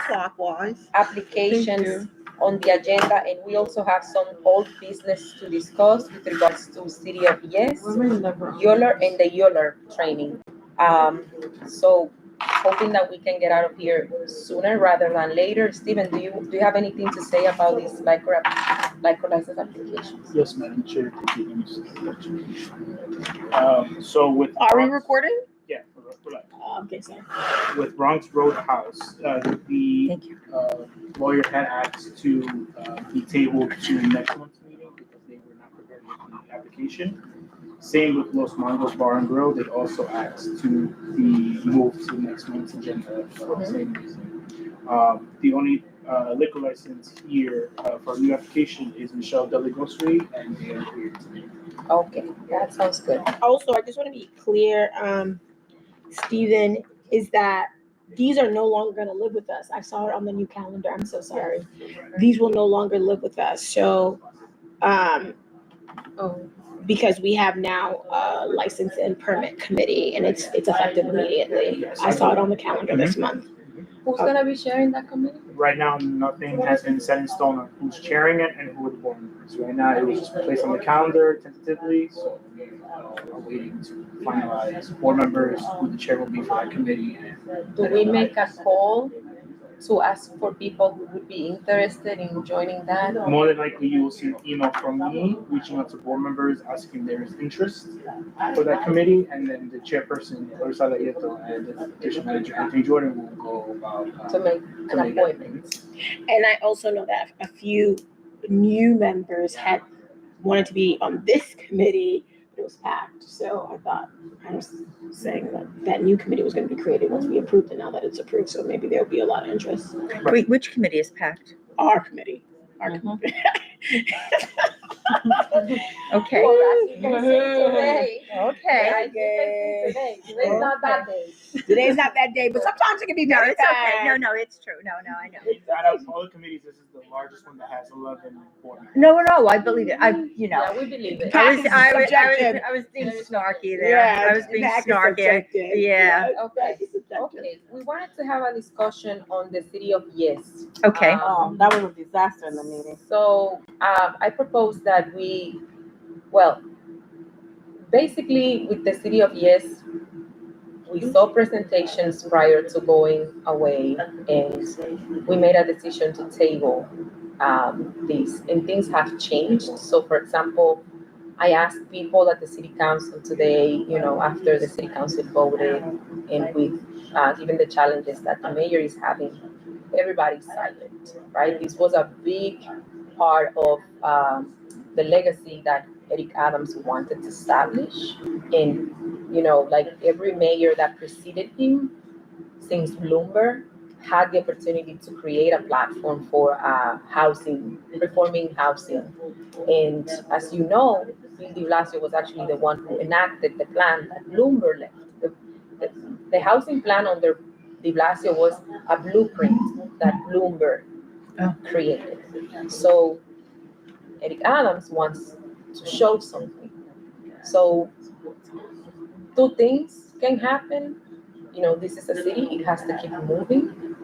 clockwise. applications on the agenda, and we also have some old business to discuss with regards to City of Yes, YOLR, and the YOLR training. So hoping that we can get out of here sooner rather than later. Stephen, do you have anything to say about these liquor license applications? Yes, Madam Chair. Thank you. So with Are we Bronx- recording? Yeah, we're live. Okay, sorry. With Bronx Roadhouse, the lawyer had asked to be tabled to next month's meeting because they were not prepared with the application. Same with Los Mangos Bar and Grill. They also asked to be moved to next month's agenda for the same reason. The only liquor license here for a new application is Michelle Deligrocery, and they are here today. Okay, that sounds good. Also, I just want to be clear, Stephen, is that these are no longer going to live with us. I saw it on the new calendar. I'm so sorry. These will no longer live with us. So, because we have now a license and permit committee, and it's effective immediately. I saw it on the calendar this month. Who's gonna be sharing that committee? Right now, nothing has been set in stone on who's chairing it and who are the board members. Right now, it was just placed on the calendar tentatively, so we are waiting to finalize board members, who the chair will be for that committee. Do we make a call to ask for people who would be interested in joining that? More than likely, you will see an email from me reaching out to board members asking if there is interest for that committee, and then the chairperson, Clarissa Layeto, and the application manager, Anthony Jordan, will go about To make an appointment. And I also know that a few new members had wanted to be on this committee, but it was packed. So I was saying that new committee was going to be created once we approved it. Now that it's approved, so maybe there'll be a lot of interest. Wait, which committee is packed? Our committee. Committee. Okay. Well, as you can see today. Okay. As you can see today. Today's not that day. Today's not that day, but sometimes it can be No, very it's okay. bad. No, it's true. No, I know. Out of all the committees, this is the largest one that has 11 board members. No, I believe it. Yeah, we believe it. I was being snarky there. Yeah, I was being back is snarky. subjective. Yeah. Okay. We wanted to have a discussion on the City of Yes. Okay. That was a disaster in the meeting. So I propose that basically with the City of Yes, we saw presentations prior to going away, and we made a decision to table this, and things have changed. So for example, I asked people at the City Council today, after the City Council voted, and with given the challenges that the mayor is having, everybody's silent, right? This was a big part of the legacy that Eric Adams wanted to establish. And, like every mayor that preceded him since Bloomberg had the opportunity to create a platform for housing, reforming housing. And as you know, Bill de Blasio was actually the one who enacted the plan that Bloomberg left. The housing plan under de Blasio was a blueprint that Bloomberg created. So Eric Adams wants to show something. So two things can happen. This is a city, it has to keep moving.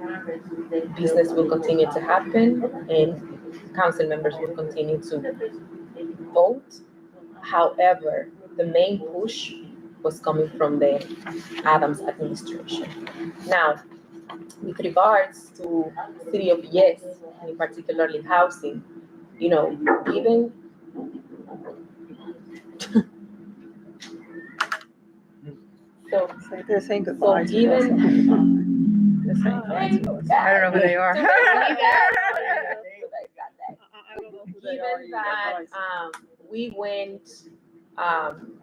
Business will continue to happen, and council members will continue to vote. However, the main push was coming from the Adams administration. Now, with regards to City of Yes, and particularly housing, given They're saying goodbye. given I don't know who they are. given that we went on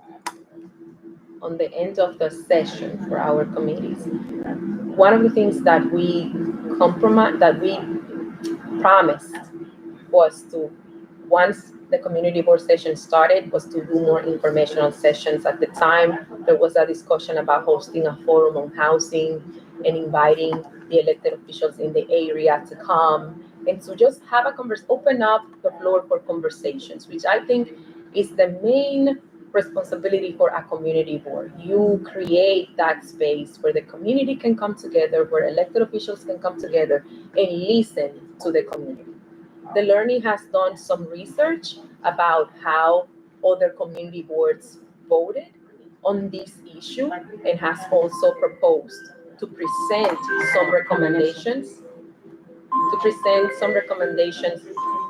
the end of the session for our committees, one of the things that we promised was to, once the community board session started, was to do more informational sessions. At the time, there was a discussion about hosting a forum on housing and inviting the elected officials in the area to come and to just have open up the floor for conversations, which I think is the main responsibility for a community board. You create that space where the community can come together, where elected officials can come together and listen to the community. The Learning has done some research about how other community boards voted on this issue and has also proposed to present some recommendations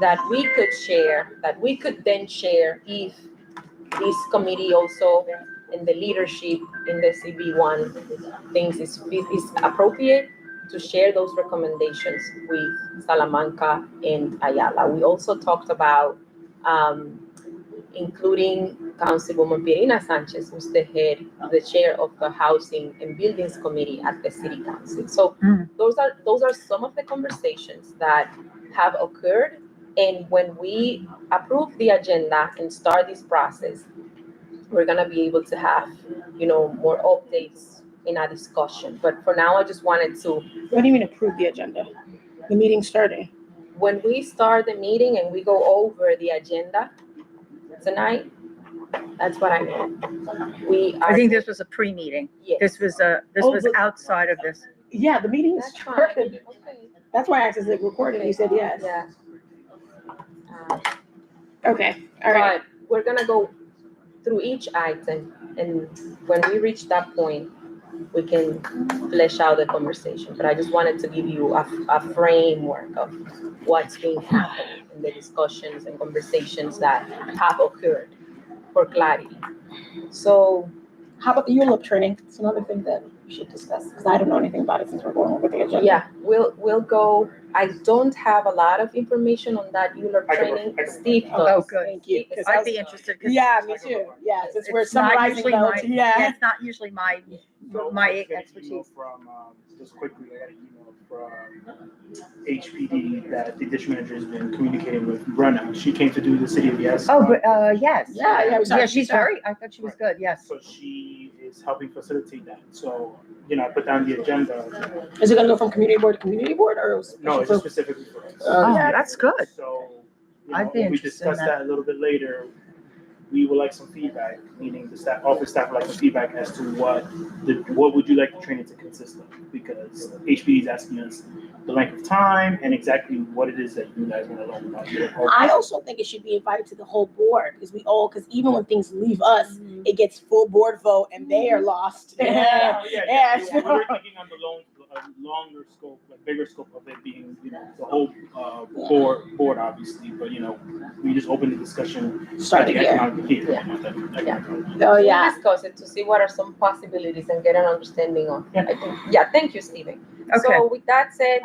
that we could share, that we could then share if this committee also and the leadership in the CB1 thinks is appropriate to share those recommendations with Salamanca and Ayala. We also talked about including Councilwoman Pirina Sanchez, who's the chair of the Housing and Buildings Committee at the City Council. So those are some of the conversations that have occurred. And when we approve the agenda and start this process, we're gonna be able to have, more updates in our discussion. But for now, I just wanted to. What do you mean approve the agenda? The meeting's starting. When we start the meeting and we go over the agenda tonight, that's what I mean. I think this was a pre-meeting. Yes. This was outside of this. Yeah, the meeting is That's fine. started. Okay. That's why I asked, is it recorded? You said yes. Yeah. Okay, all right. But we're gonna go through each item, and when we reach that point, we can flesh out the conversation. But I just wanted to give you a framework of what's been happening in the discussions and conversations that have occurred for clarity. So, How about the ULIP training? It's another thing that we should discuss, because I don't know anything about it since we're going over the agenda. yeah, we'll go. I don't have a lot of information on that ULIP training. Steve does. Oh, good. Thank you. 'Cause I'd be interested. 'Cause Yeah, me too. Yeah, since we're it's not summarizing usually those, yeah. it's not usually my So I got an email expertise. from, just quickly, I got an email from HPD that the district manager has been communicating with Brenna. She came to do the City of Yes. Oh, but, yes. Yeah, we saw Yeah, her. she's I thought she was good, yes. So she is helping facilitate that. So, I put down the agenda. Is it gonna go from community board to community board, or? No, it's just specifically for us. Oh, that's good. So, I'd be when we interested in discuss that a little bit later, we would like some feedback, meaning the office staff would like some feedback as to what would you like the training to consist of? Because HPD is asking us the length of time and exactly what it is that you guys want to learn about. I also think it should be invited to the whole board, because even when things leave us, it gets full board vote and they are lost. Yeah. Yeah. We were thinking on the longer scope, like bigger scope of it being, the whole board obviously, but we just opened the discussion. Starting here. Oh, yeah. We'll discuss it to see what are some possibilities and get an understanding of. Yeah. Thank you, Stephen. Okay. So with that said,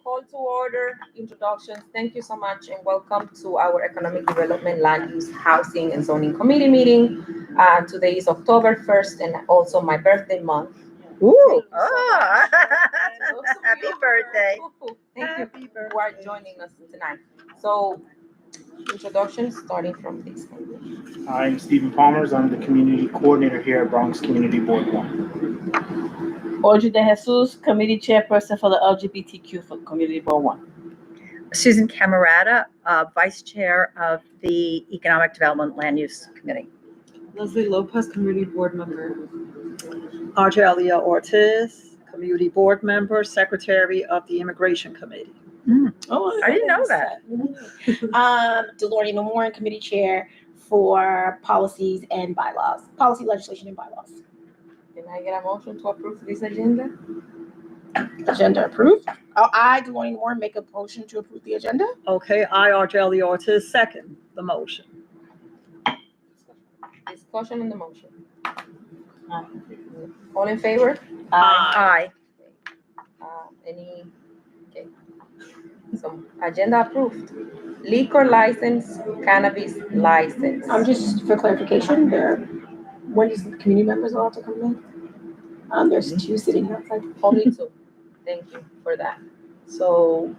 call to order, introductions. Thank you so much and welcome to our Economic Development, Land Use, Housing and Zoning Committee meeting. Today is October 1st and also my birthday month. Ooh, Happy happy birthday. Thank you who are joining us tonight. So introductions starting from this. I'm Stephen Palmers. I'm the community coordinator here at Bronx Community Board 1. Audrey De Jesus, committee chairperson for the LGBTQ for Community Board 1. Susan Camerata, vice chair of the Economic Development Land Use Committee. Leslie Lopez, community board member. Argelia Ortiz, community board member, secretary of the Immigration Committee. Oh, I didn't know that. Delorty Moore, committee chair for policies and bylaws, policy, legislation, and bylaws. Can I get a motion to approve this agenda? Agenda approved. I, Delorty Moore, make a motion to approve the agenda. Okay, I, Argelia Ortiz, second the motion. Discussion on the motion. All in favor? Aye. Okay. So agenda approved. Liquor license, cannabis license. Just for clarification, when is the community members allowed to come in? There's two sitting outside. Only two. Thank you for that. So.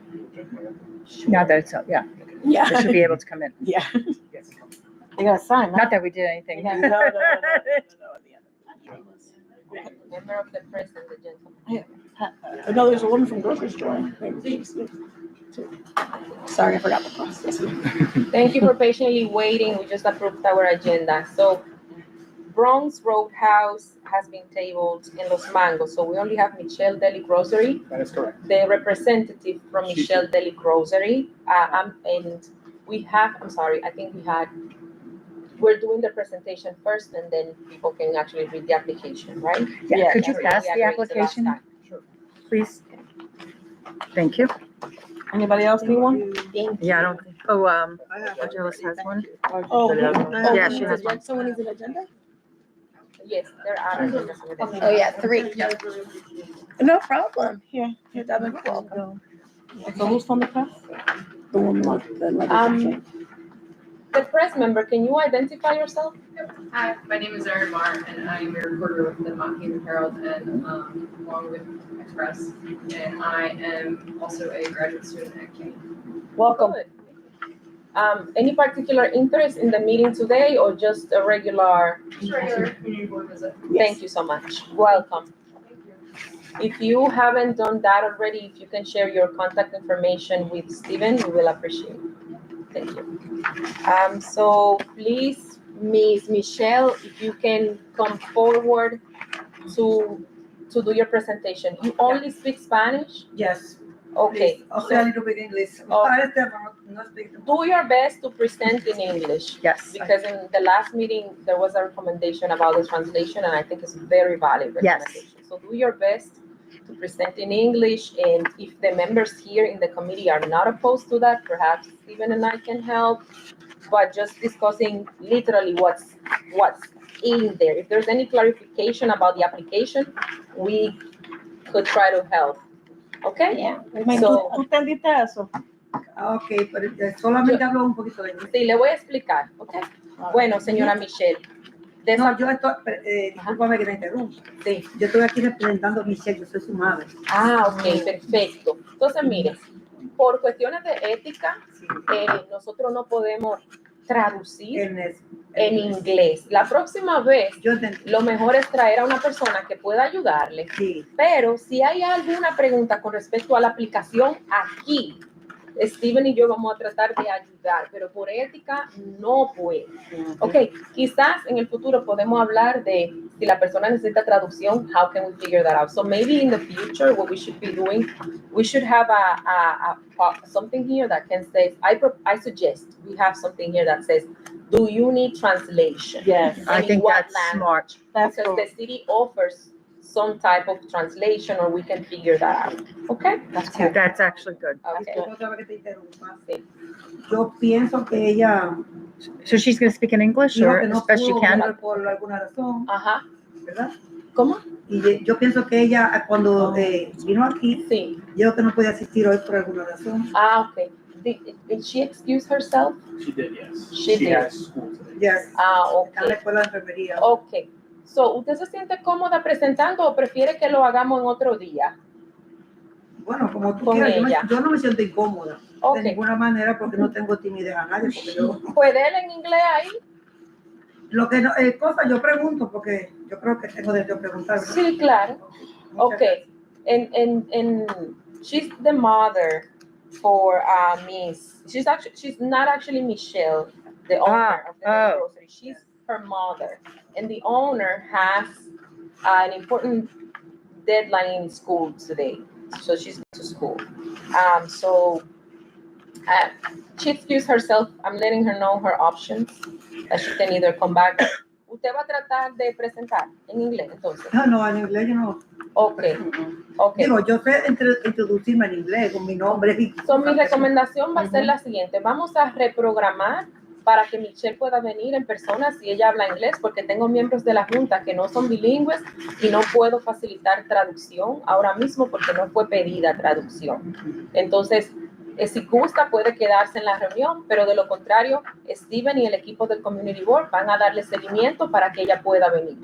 Not that it's, yeah, Yeah. they should be able to come in. Yeah. They got a sign, Not that we did anything. No. Member of the press and the gentleman. No, there's a woman from grocery store. Sorry, I forgot the process. Thank you for patiently waiting. We just approved our agenda. So Bronx Roadhouse has been tabled in Los Mangos. So we only have Michelle Deli Grocery, That is correct. the representative from She's Michelle here. Deli Grocery. And we have, I'm sorry, I think we're doing the presentation first and then people can actually read the application, right? Yeah, could you That's what pass we the agreed to last application, time. please? Thank you. Anybody else need one? Yeah, I don't, oh, I have Angeles has one. Oh, Yeah, she has one. Someone needs an agenda? Yes, there are agendas over there. Oh, yeah, 3. No problem. Here, Devin, welcome. So who's from the press? The one like the Um, The press member, can you identify yourself? Hi, my name is Erin Marr, and I'm a reporter with the Mount Haven Herald and along with Express. And I am also a graduate student at CUNY. Welcome. Any particular interest in the meeting today or just a regular? Just a regular community board visit. Thank you so much. Welcome. Thank you. If you haven't done that already, if you can share your contact information with Steven, we will appreciate it. Thank you. So please, Ms. Michelle, if you can come forward to do your presentation. You only speak Spanish? Yes. Okay. Please. Also a little bit English. Oh. No speak. Do your best to present in English. Yes. Because in the last meeting, there was a recommendation about the translation, and I think it's very valid Yes. recommendation. So do your best to present in English, and if the members here in the committee are not opposed to that, perhaps Stephen and I can help, but just discussing literally what's in there. If there's any clarification about the application, we could try to help. Okay? Yeah. So, ¿Tú entendiste eso? Ok, pero solamente hablo un poquito de inglés. sí, le voy a explicar, ¿ok? Bueno, señora Michelle. No, yo estoy, discúlpame que te interrumpa. Sí. Yo estoy aquí representando a Michelle, yo soy su madre. Ah, ok, perfecto. Entonces, mire, por cuestiones de ética, nosotros no podemos traducir en inglés. La próxima vez, Yo entendí. lo mejor es traer a una persona que pueda ayudarle. Sí. Pero si hay alguna pregunta con respecto a la aplicación aquí, Steven y yo vamos a tratar de ayudar, pero por ética no puede. Ok, quizás en el futuro podemos hablar de si la persona necesita traducción, how can we figure that out? So maybe in the future, what we should be doing, we should have something here that can say, I suggest we have something here that says, do you need translation? Yes. And I in think what that's language? smart. That's Because cool. the city offers some type of translation, or we can figure that out. Okay? That's actually good. Okay. Otra vez que te interrumpa. Sí. Yo pienso que ella So she's going to speak in English dijo or que no as best she pudo can? venir por alguna razón, Ajá. ¿verdad? ¿Cómo? Y yo pienso que ella cuando vino aquí, Sí. dijo que no podía asistir hoy por alguna razón. Ah, okay. Did she excuse herself? She did, yes. She did. has school today. Yes. Ah, Está en la okay. escuela de enfermería. Okay. So, ¿usted se siente cómoda presentando o prefiere que lo hagamos en otro día? Bueno, como tú Con quieras, ella. yo no me siento incómoda de Okay. ninguna manera porque no tengo timidez a nadie. Porque yo, ¿Puede él en inglés ahí? lo que no, cosas yo pregunto porque yo creo que tengo derecho a preguntar. ¿verdad? Sí, claro. Muchas Okay. And she's the mother for Miss. She's not actually Michelle, the owner of the grocery. She's her mother, and the owner has an important deadline in school today, so she's going to school. She excused herself. I'm letting her know her options, that she can either come back. ¿Usted va a tratar de presentar en inglés, entonces? No, en inglés yo no. Okay, okay. Digo, yo sé introducirme en inglés con mi nombre. So, mi recomendación va a ser la siguiente. Vamos a reprogramar para que Michelle pueda venir en persona si ella habla inglés, porque tengo miembros de la Junta que no son bilingües y no puedo facilitar traducción ahora mismo porque no fue pedida traducción. Entonces, si gusta, puede quedarse en la reunión, pero de lo contrario, Steven y el equipo del Community Board van a darle seguimiento para que ella pueda venir.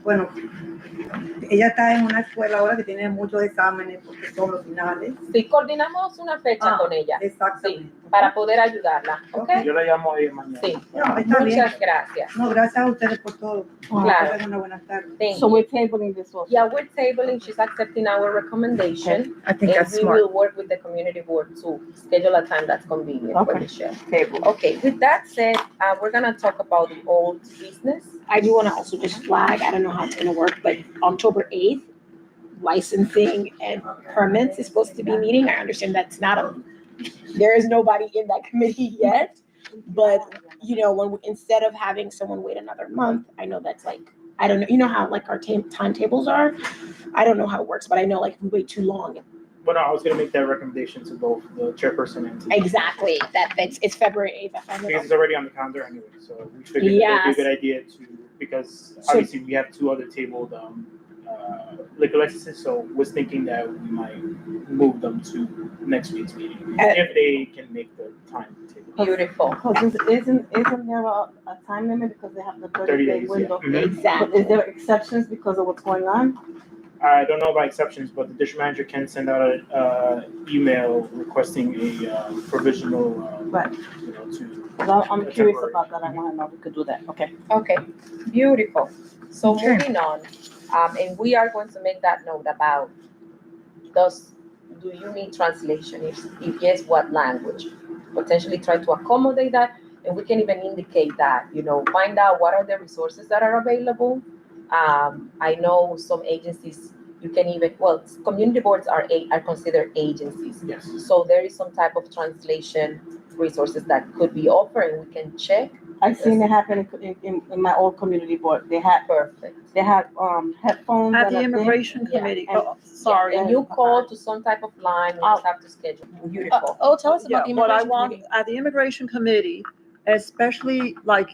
Bueno, Ella está en una escuela ahora que tiene muchos exámenes porque son los finales. Sí, coordinamos una fecha con ella. Exactamente. Sí, para poder ayudarla. ¿Ok? Yo la llamo hoy mañana. Sí. No, está bien. Muchas gracias. No, gracias a ustedes por todo. Claro. Pasen una buena tarde. Thank So you. we're tabling this also. Yeah, we're tabling, she's accepting our recommendation. I think And that's we smart. will work with the community board to schedule a time that's convenient for Okay. the show. Table. Okay, with that said, we're gonna talk about the old business. I do want to also just flag, I don't know how it's going to work, but October 8th, licensing and permits is supposed to be meeting. I understand that's not there is nobody in that committee yet. But, instead of having someone wait another month, I know that's like, I don't know, you know how like our timetables are? I don't know how it works, but I know like if we wait too long. But no, I was gonna make that recommendation to both the chairperson and to. Exactly, it's February 8th. Because it's already on the calendar anyway, so we figured that it'd be a good idea because obviously we have two other tabled liquor licenses, so was thinking that we might move them to next week's meeting if they can make the time table. Beautiful. Because isn't there a time limit because they have the 30 30-day days, window? yeah. Mhm. But Exactly. is there exceptions because of what's going on? I don't know about exceptions, but the district manager can send out an email requesting a provisional, Right. to. I'm curious about that. I want to know if we could do that. Okay. Okay, beautiful. So Okay. moving on, and we are going to make that note about do you need translation? If yes, what language? Potentially try to accommodate that, and we can even indicate that, find out what are the resources that are available. I know some agencies, you can even, community boards are considered agencies. Yes. So there is some type of translation resources that could be offered, and we can check. I've seen it happen in my old community board. They had Perfect. headphones. At and the a thing. immigration Yeah. committee, And- sorry. And you call to some type of line, you just have to schedule. Beautiful. Tell us Yeah, about the what I immigration want committee. at the immigration committee, especially like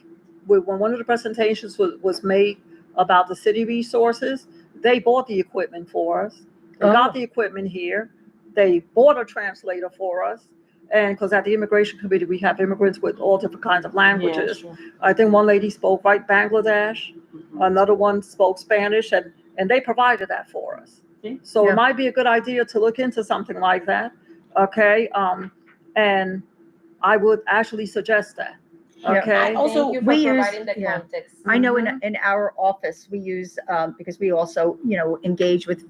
when one of the presentations was made about the city resources, they bought the equipment for us. They Oh. got the equipment here. They bought a translator for us. And because at the immigration committee, we have immigrants with all different kinds of languages. Yeah, sure. I think one lady spoke Bangladesh, another one spoke Spanish, and they provided that for us. See? So Yeah. it might be a good idea to look into something like that. Okay, and I would actually suggest that. Yeah. Okay. Also, Thank you for we use- providing the yeah. context. I know in our office, we use, because we also, engage with,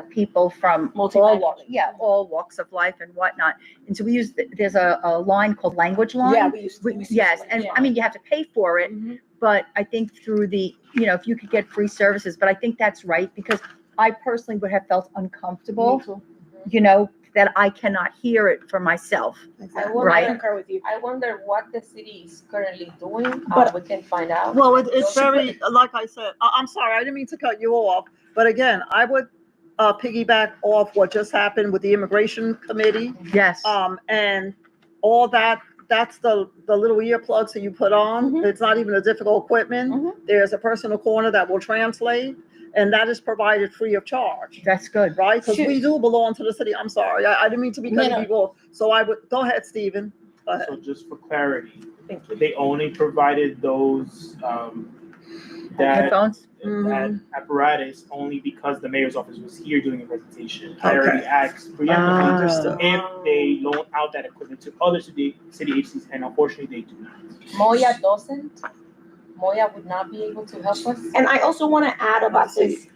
people from all Multi-language. walks, all walks of life and whatnot. And so we use, there's a line called Language Line. yeah, we used to. Yes, and I mean, you have to pay for it, Mhm. but I think through if you could get free services, but I think that's right, because I personally would have felt uncomfortable, Me too. that I cannot hear it for myself. I I Right. concur with you. I wonder what the city is currently doing. But- We can find out. Well, it's very, like I said, I'm sorry, I didn't mean to cut you off, but again, I would piggyback off what just happened with the immigration committee. Yes. And all that's the little earplugs that you put on. Mhm. It's not even a difficult equipment. Mhm. There's a person in the corner that will translate, and that is provided free of charge, That's good. right? Because Shoot. we do belong to the city. I'm sorry, I didn't mean to be cutting No. people off. So I would, go ahead, Stephen. Go ahead. So just for clarity, Thank you. they only provided those, that Headphones? that apparatus only because the mayor's office was here doing a presentation. I already Okay. asked preemptively Understood. if they loan out that equipment to other city agencies, and unfortunately they do not. Moya doesn't. Moya would not be able to help us. And I also want to add about this.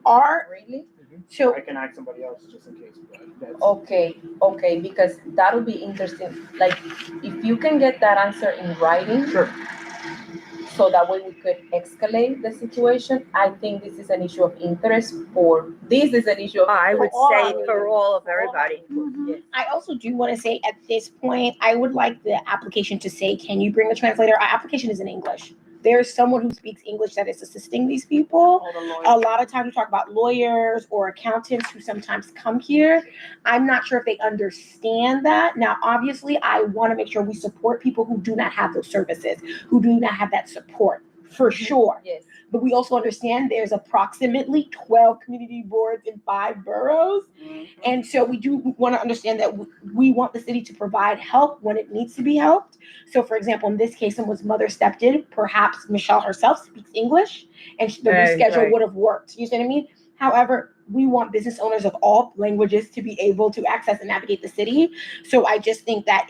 Our Really? so I can ask somebody else just in case, but that's. Okay, because that'll be interesting. Like, if you can get that answer in writing, Sure. so that way we could escalate the situation. I think this is an issue of interest this is an issue of. I would all say our for all of everybody. Yes. I also do want to say at this point, I would like the application to say, can you bring a translator? Our application is in English. There's someone who speaks English that is assisting these people. All the lawyers. A lot of times we talk about lawyers or accountants who sometimes come here. I'm not sure if they understand that. Now, obviously, I want to make sure we support people who do not have those services, who do not have that support. for sure. Yes. But we also understand there's approximately 12 community boards in 5 boroughs. And so we do want to understand that we want the city to provide help when it needs to be helped. So for example, in this case, someone's mother stepped in, perhaps Michelle herself speaks English, and the Right, reschedule right. would have worked. You see what I mean? However, we want business owners of all languages to be able to access and navigate the city. So I just think that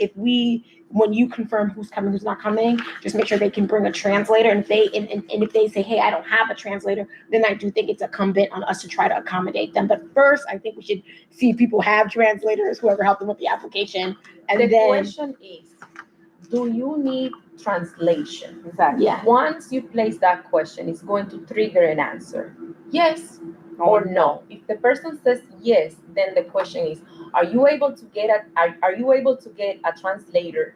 when you confirm who's coming, who's not coming, just make sure they can bring a translator. And if they say, hey, I don't have a translator, then I do think it's incumbent on us to try to accommodate them. But first, I think we should see if people have translators, whoever helped them with the application. And The then, question is, do you need translation? Exactly. yeah. Once you place that question, it's going to trigger an answer. Yes or no. If the person says yes, then the question is, are you able to get a translator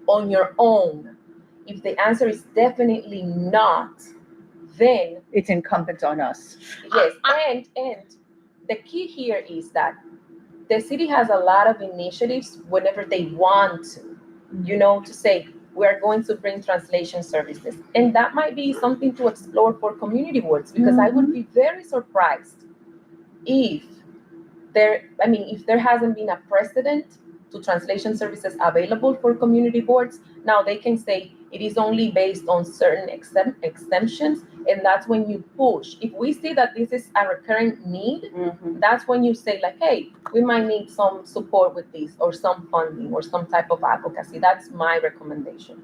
on your own? If the answer is definitely not, then It's incumbent on us. yes. And the key here is that the city has a lot of initiatives whenever they want to, to say, we're going to bring translation services. And that might be something to explore for community boards, because I would be very surprised if there hasn't been a precedent to translation services available for community boards. Now they can say it is only based on certain exemptions, and that's when you push. If we see that this is a recurring need, that's when you say like, hey, we might need some support with this, or some funding, or some type of advocacy. That's my recommendation.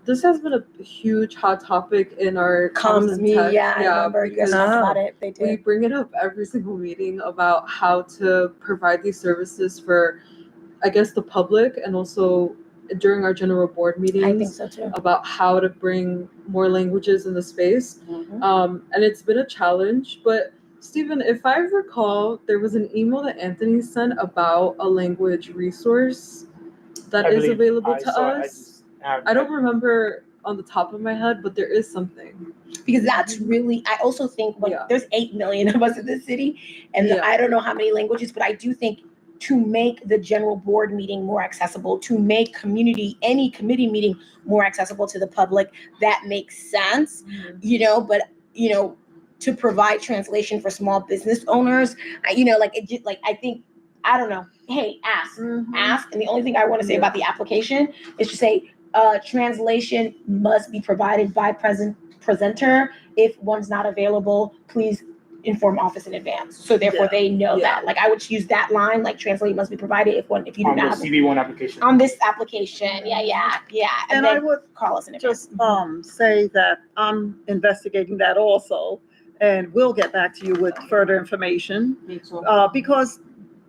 This has been a huge hot topic in our comms and tech. I remember you guys because talked about it. They we did. bring it up every single meeting about how to provide these services for, I guess, the public, and also during our general board meetings. I think so too. About how to bring more languages in the space. And it's been a challenge, but Stephen, if I recall, there was an email that Anthony sent about a language resource that I is believe available I to saw it. us. I don't remember on the top of my head, but there is something. Because that's really, I also think there's 8 million of us in this city, and I don't know how many languages, but I do think to make the general board meeting more accessible, to make any committee meeting more accessible to the public, that makes sense, but to provide translation for small business owners, I think, I don't know, hey, ask. And the only thing I want to say about the application is to say, translation must be provided by presenter. If one's not available, please inform office in advance. So therefore they know that. Like I would use that line, like translate must be provided if you do on the not have CV1 application. on this application. Yeah. And then I would call us in advance. just say that I'm investigating that also, and we'll get back to you with further information. Me too. Because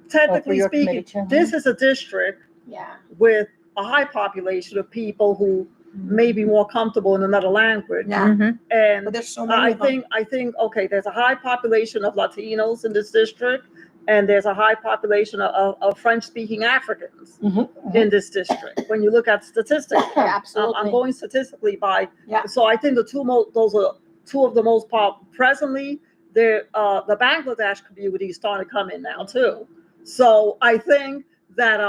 technically your speaking, committee too. this is a district Yeah. with a high population of people who may be more comfortable in another language. Yeah. And But there's so many of them. I think, okay, there's a high population of Latinos in this district, and there's a high population of French-speaking Africans in this district. When you look at statistics, Absolutely. I'm going statistically by. Yeah. So I think those are two of the most presently. The Bangladesh community is starting to come in now too. So I think that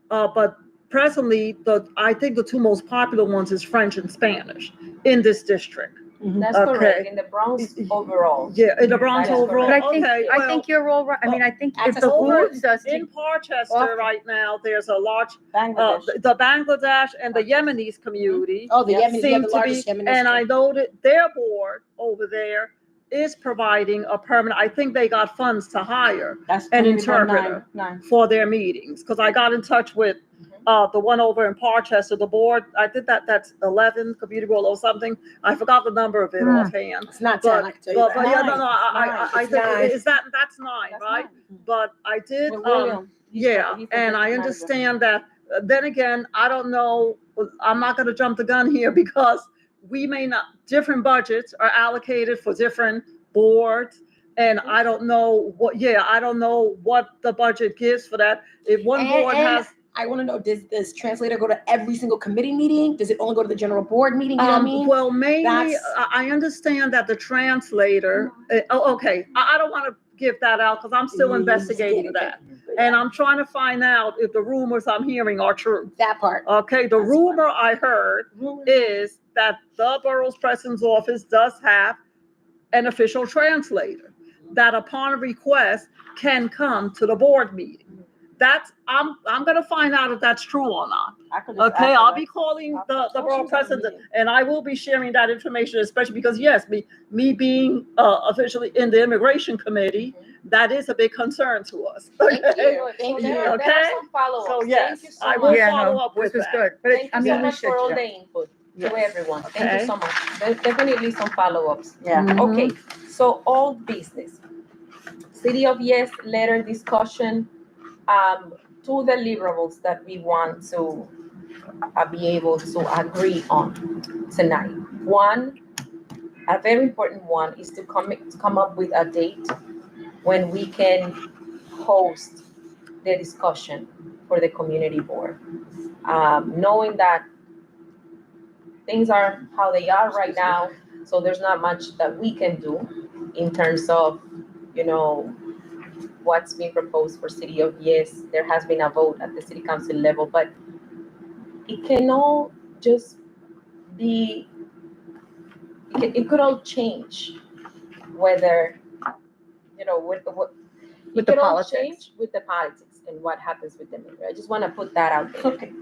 but presently I think the two most popular ones is French and Spanish in this district. That's Okay. correct. In the Bronx overall. Yeah, in the Bronx That is overall. correct. But Okay, I think you're all right. I mean, I think if it over behooves us in to, Parchester right now, there's a large Bangladesh. the Bangladesh and the Yemenis community. Oh, the Yemenis, seem the to largest be, Yemenis. and I know that their board over there is providing a permanent. I think they got funds to hire That's an community board interpreter 9. for their meetings, because I got in touch with the one over in Parchester, the board. I did that's 11 community board or something. I forgot the number of it offhand. It's not 10, I can tell you that. yeah, Nine. I It's think 9. that's 9, That's right? 9. But I did, With William. He's and the I district manager. understand that. Then again, I don't know. I'm not going to jump the gun here because we may not. Different budgets are allocated for different boards, and I don't know what. Yeah, I don't know what the budget gives for that. If one board has. I want to know, does this translator go to every single committee meeting? Does it only go to the general board meeting? You know what I mean? Well, mainly, That's- I understand that the translator, okay, I don't want to give that out because I'm still investigating that. And I'm trying to find out if the rumors I'm hearing are true. That part. Okay, the rumor I heard is that the borough's president's office does have an official translator that upon request can come to the board meeting. That's, I'm gonna find out if that's true or not. I could just Okay, ask I'll her. be calling the Oh, borough she's on president, meeting. and I will be sharing that information, especially because, yes, me being officially in the immigration committee, that is a big concern to us. Thank Okay? you. Thank So you. there are Okay? some follow-ups. So Thank yes, you so I much. will Yeah, follow no, up with this was that. good, but Thank I you mean, so we much should, for all yeah. the input to Yes. everyone. Thank you Okay. so much. There's definitely some follow-ups. Yeah. Mhm. Okay, so old business. City of Yes letter discussion, two deliverables that we want to be able to agree on tonight. One, a very important one, is to come up with a date when we can host the discussion for the community board. Knowing that things are how they are right now, so there's not much that we can do in terms of, what's being proposed for City of Yes. There has been a vote at the city council level, but it can all just be, it could all change, whether, what With it the could all politics. change with the politics and what happens with the mayor. I just want to put that out there. Okay.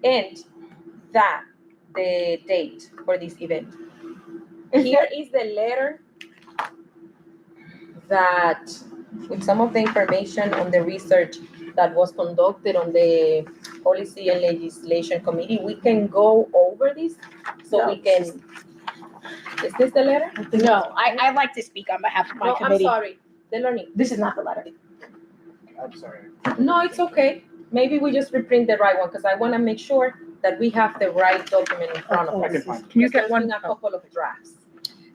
And that, the date for this event. Here is the letter that, with some of the information on the research that was conducted on the Policy and Legislation Committee, we can go over this, so we can, is this the letter? No, I'd like to speak on behalf of my No, I'm committee. sorry, the learning. This is not the letter. I'm sorry. No, it's okay. Maybe we just reprint the right one, because I want to make sure that we have the right document in front of I us. can find it. Can you Because get one? there's been a couple of drafts.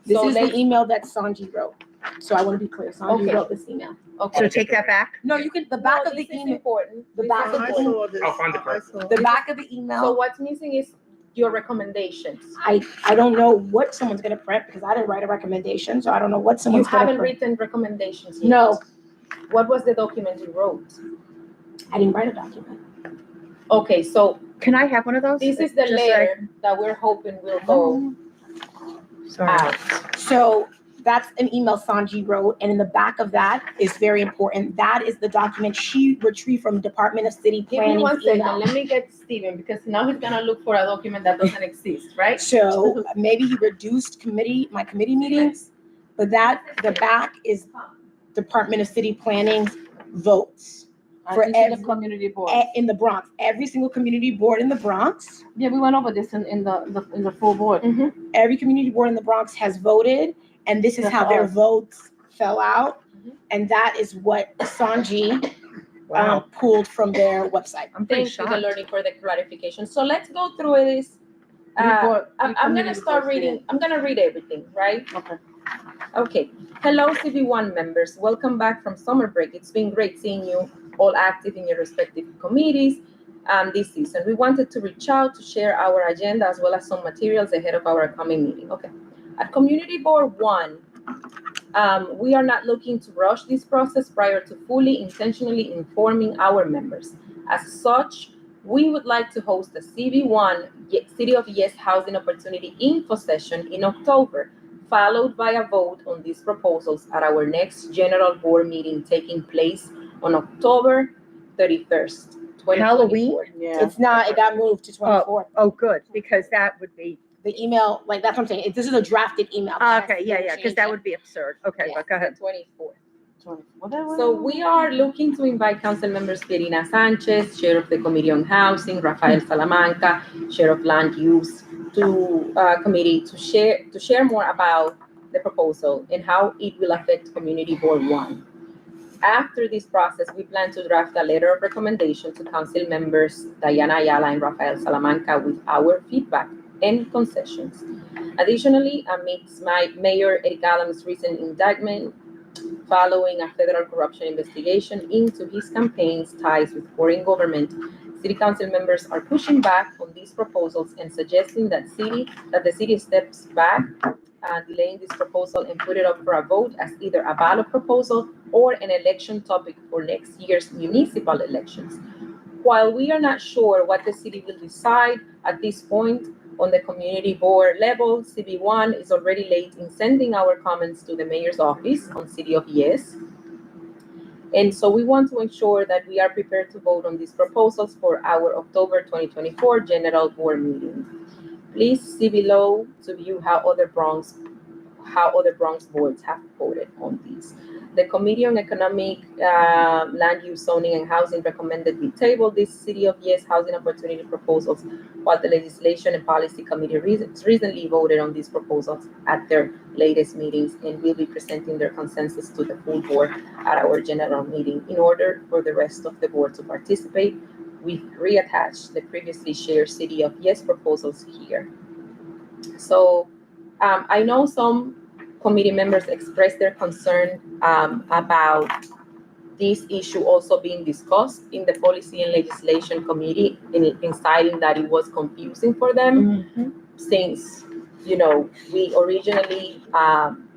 This So is let's- the email that Sanji wrote. So I want to be clear. Sanji Okay. wrote this email. Okay. So take that back? No, you can, the back No, of the this is email, important. the This back is of I the important. saw this. I'll find the I correct saw the it. back of the So email, what's missing is your recommendations. I don't know what someone's gonna print because I didn't write a recommendation, so I don't know what You someone's gonna haven't print. written recommendations yet. No, What was the document you wrote? I didn't write a document. Okay, so Can I have one of those? this is the Just so I letter that we're hoping will go can- Sorry. out. So that's an email Sanji wrote, and in the back of that is very important. That is the document she retrieved from Department of City Give me Planning's one second, email. let me get Steven, because now he's gonna look for a document that doesn't exist, right? So maybe he reduced my committee meetings, but the back is Department of City Planning's votes for This is every, the community board. in the Bronx. Every single community board in the Bronx, Yeah, we went over this in the full board. every community board in the Bronx has voted, and this is That's how their us. votes fell out. Mhm. And that is what Sanji Wow. pulled from their website. I'm pretty Thank you, the shocked. learning, for the clarification. So let's go through this. I'm gonna start reading, I'm gonna read everything, right? Okay. Okay. Hello, CV1 members. Welcome back from summer break. It's been great seeing you all active in your respective committees this season. We wanted to reach out to share our agenda as well as some materials ahead of our upcoming meeting. Okay. At Community Board 1, we are not looking to rush this process prior to fully intentionally informing our members. As such, we would like to host a CV1 City of Yes Housing Opportunity Info session in October, followed by a vote on these proposals at our next general board meeting taking place on October 31st, 2024. Halloween? Yeah. It's not, it got moved to 24th. Oh, good, because that would be, The email, like, that's what I'm saying. This is a drafted email. okay, yeah, because that would be absurd. Okay, Yeah, but go ahead. the 24th. Whatever. So we are looking to invite council members Verina Sanchez, Chair of the Committee on Housing, Rafael Salamanca, Chair of Land Use, to committee to share more about the proposal and how it will affect Community Board 1. After this process, we plan to draft a letter of recommendation to council members Diana Ayala and Rafael Salamanca with our feedback and concessions. Additionally, amidst Mayor Eric Adams' recent indictment following a federal corruption investigation into his campaign's ties with foreign government, city council members are pushing back on these proposals and suggesting that the city steps back, delaying this proposal and put it up for a vote as either a ballot proposal or an election topic for next year's municipal elections. While we are not sure what the city will decide at this point, On the community board level, CB1 is already late in sending our comments to the mayor's office on City of Yes. And so we want to ensure that we are prepared to vote on these proposals for our October 2024 general board meeting. Please see below to view how other Bronx boards have voted on these. The Committee on Economic, Land Use, Zoning, and Housing recommended we table this City of Yes housing opportunity proposals, while the Legislation and Policy Committee recently voted on these proposals at their latest meetings and will be presenting their consensus to the full board at our general meeting. In order for the rest of the board to participate, we've reattached the previously shared City of Yes proposals here. So I know some committee members expressed their concern about this issue also being discussed in the Policy and Legislation Committee, in citing that it was confusing for them, since, you know, we originally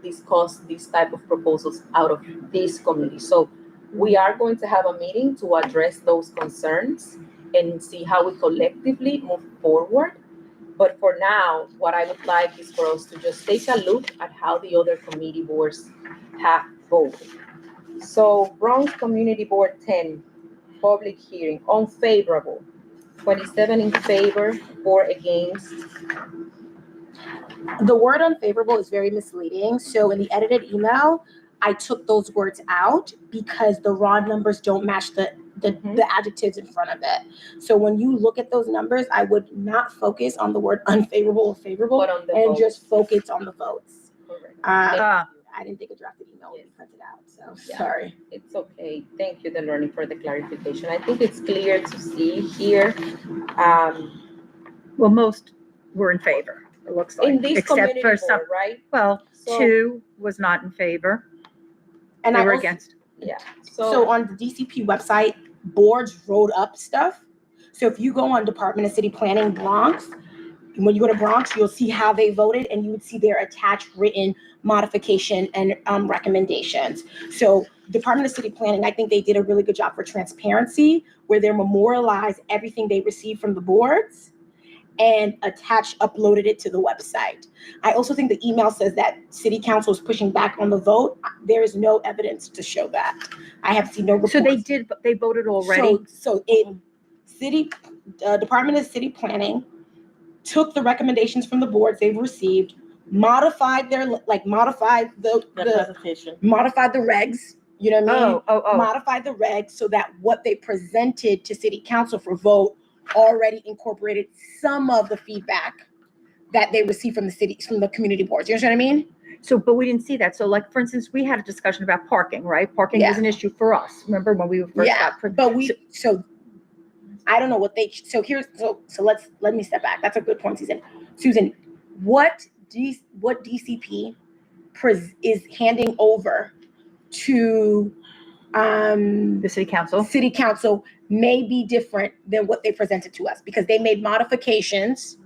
discussed these type of proposals out of this committee. So we are going to have a meeting to address those concerns and see how we collectively move forward. But for now, what I would like is for us to just take a look at how the other committee boards have voted. So Bronx Community Board 10, public hearing, unfavorable, 27 in favor, 4 against. The word unfavorable is very misleading. So in the edited email, I took those words out because the raw numbers don't match the adjectives in front of it. So when you look at those numbers, I would not focus on the word unfavorable or favorable, But on the and votes. just focus on the votes. Correct. I didn't think a drafted email would be printed out, so Yeah. sorry. It's okay. Thank you, Delorny, for the clarification. I think it's clear to see here. Well, most were in favor, it looks like. In this except community for some. board, right? Well, So- 2 was not in favor. And They I were also, against. Yeah. so on the DCP website, boards wrote up stuff. So if you go on Department of City Planning Bronx, when you go to Bronx, you'll see how they voted, and you would see their attached written modification and recommendations. So Department of City Planning, I think they did a really good job for transparency, where they memorialized everything they received from the boards and uploaded it to the website. I also think the email says that City Council is pushing back on the vote. There is no evidence to show that. I have seen no reports. So they voted already? Department of City Planning took the recommendations from the boards they've received, modified the presentation. modified the regs, you know what I mean? Oh. Modified the regs so that what they presented to City Council for vote already incorporated some of the feedback that they received from the community boards. You understand what I mean? So, but we didn't see that. So like, for instance, we had a discussion about parking, right? Parking was an issue for us. Remember when we first got. But so I don't know what let me step back. That's a good point, Susan. What DCP is handing over to The city council? City Council may be different than what they presented to us, because they made modifications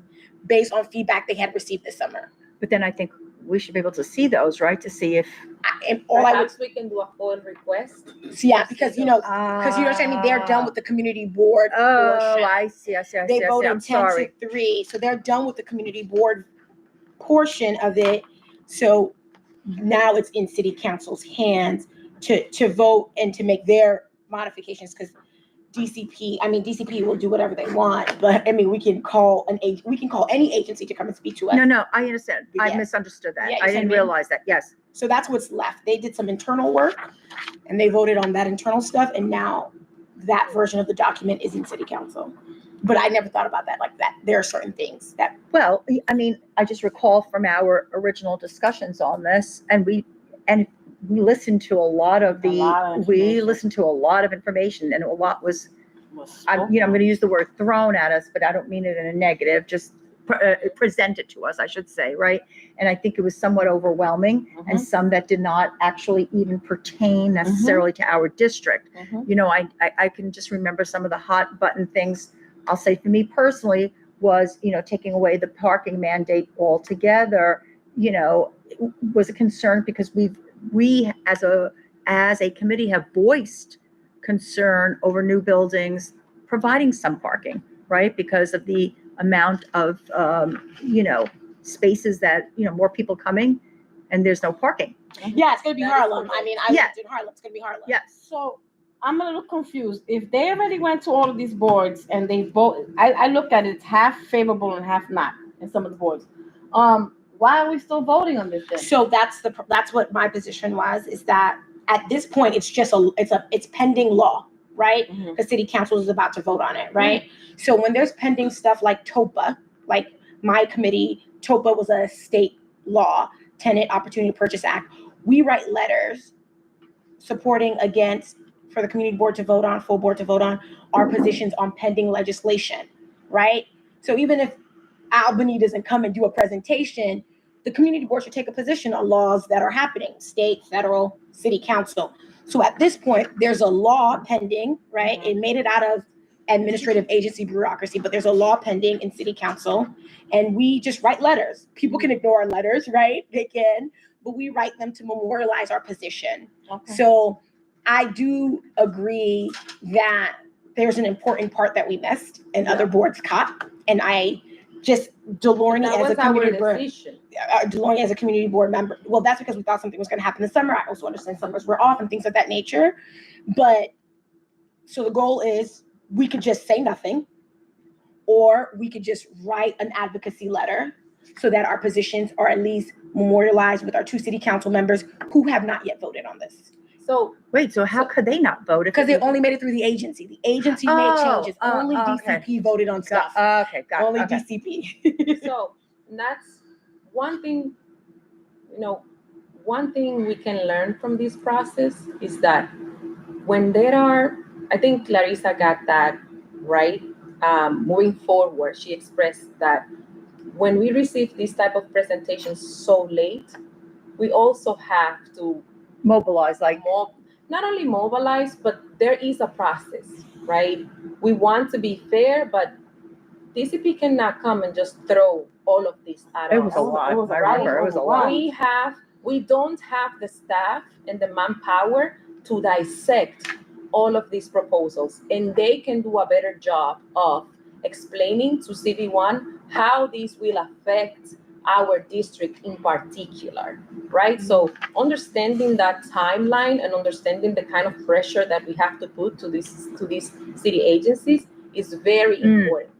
based on feedback they had received this summer. But then I think we should be able to see those, right? To see if. Perhaps we can do a full request. Yeah, because you know what I mean. They're done with the community board. Portion. I see. They voted I'm 10 sorry. to 3, so they're done with the community board portion of it. So now it's in City Council's hands to vote and to make their modifications, because DCP will do whatever they want, but I mean, we can call any agency to come and speak to us. No, I understand. I Yeah. misunderstood that. Yeah, you I see didn't what I mean? realize that. Yes. So that's what's left. They did some internal work and they voted on that internal stuff, and now that version of the document is in City Council. But I never thought about that like that. There are certain things that. Well, I mean, I just recall from our original discussions on this, and we listened to a lot of information, and a lot was, I'm going to use the word thrown at us, but I don't mean it in a negative, just presented to us, I should say, right? And I think it was somewhat overwhelming, and some that did not actually even pertain necessarily to our district. You know, I can just remember some of the hot button things. I'll say for me personally was, taking away the parking mandate altogether, was a concern, because we as a committee have voiced concern over new buildings providing some parking, right? Because of the amount of, spaces that, more people coming and there's no parking. Yeah, it's gonna be That is Harlem. correct. I mean, I Yeah. lived in Harlem. It's gonna be Harlem. Yes. So I'm a little confused. If they already went to all of these boards and they vote, I look at it, it's half favorable and half not in some of the boards. Why are we still voting on this then? So that's what my position was, is that at this point it's pending law, right? Mhm. The city council is about to vote on it, right? So when there's pending stuff like TOPA, like my committee, TOPA was a state law, Tenant Opportunity Purchase Act. We write letters supporting, against, for the community board to vote on, full board to vote on our positions on pending legislation, right? So even if Albany doesn't come and do a presentation, the community board should take a position on laws that are happening, state, federal, city council. So at this point, there's a law pending, right? It made it out of administrative agency bureaucracy, but there's a law pending in city council, and we just write letters. People can ignore our letters, right? They can, but we write them to memorialize our position. Okay. So I do agree that there's an important part that we missed and other boards caught, and I just, Delorme That as a was our community board, decision. Delorme as a community board member, well, that's because we thought something was going to happen this summer. I also understand summers were off and things of that nature. But so the goal is we could just say nothing, or we could just write an advocacy letter so that our positions are at least memorialized with our two city council members who have not yet voted on this. So Wait, so how could they not vote? Because they only made it through the agency. The agency made changes. Only okay. DCP voted on stuff. Okay, got it. Only Okay. DCP. So that's one thing, one thing we can learn from this process is that when there are, I think Clarissa got that right, moving forward, she expressed that when we receive this type of presentations so late, we also have to Mobilize, like, not only mobilize, but there is a process, right? We want to be fair, but DCP cannot come and just throw all of this at it us. was a lot. It was a I lot. remember, it was a lot. We don't have the staff and the manpower to dissect all of these proposals, and they can do a better job of explaining to CV1 how these will affect our district in particular, right? So understanding that timeline and understanding the kind of pressure that we have to put to these city agencies is very important.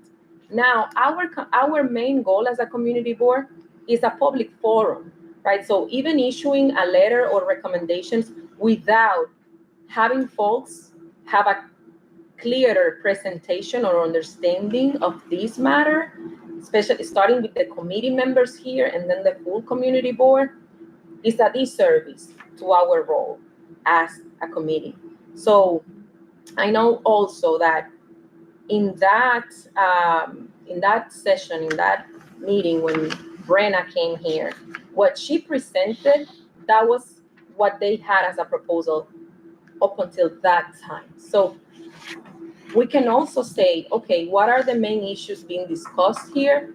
Now, our main goal as a community board is a public forum, right? So even issuing a letter or recommendations without having folks have a clearer presentation or understanding of this matter, especially starting with the committee members here and then the full community board, is a disservice to our role as a committee. So I know also that in that session, in that meeting, when Brenna came here, what she presented, that was what they had as a proposal up until that time. So we can also say, okay, what are the main issues being discussed here?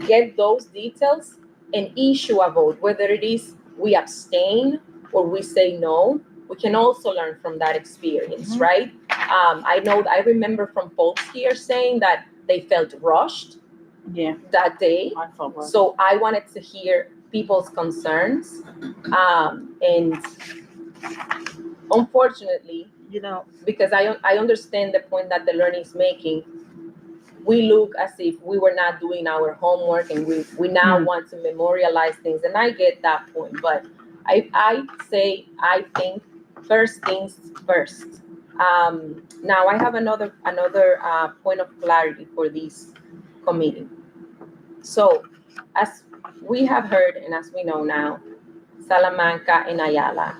Get those details and issue a vote, whether it is we abstain or we say no. We can also learn from that experience, right? I remember from folks here saying that they felt rushed that day. I felt rushed. So I wanted to hear people's concerns. And unfortunately, because I understand the point that the learning is making, we look as if we were not doing our homework and we now want to memorialize things. And I get that point, but I think first things first. Now I have another point of clarity for this committee. So as we have heard and as we know now, Salamanca and Ayala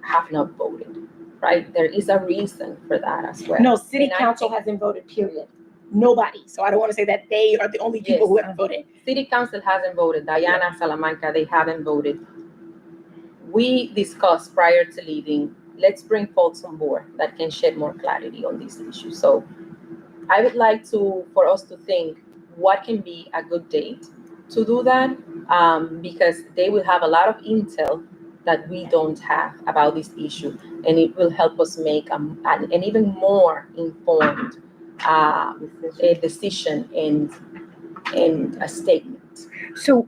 have not voted, right? There is a reason for that as well. No, city And I council think- hasn't voted, period. Nobody. So I don't want to say that they are the only people who haven't voted. City council hasn't voted. Diana, Salamanca, they haven't voted. We discussed prior to leaving, let's bring folks on board that can shed more clarity on these issues. So I would like for us to think what can be a good date to do that, because they will have a lot of intel that we don't have about this issue, and it will help us make an even more informed a decision and a statement. So,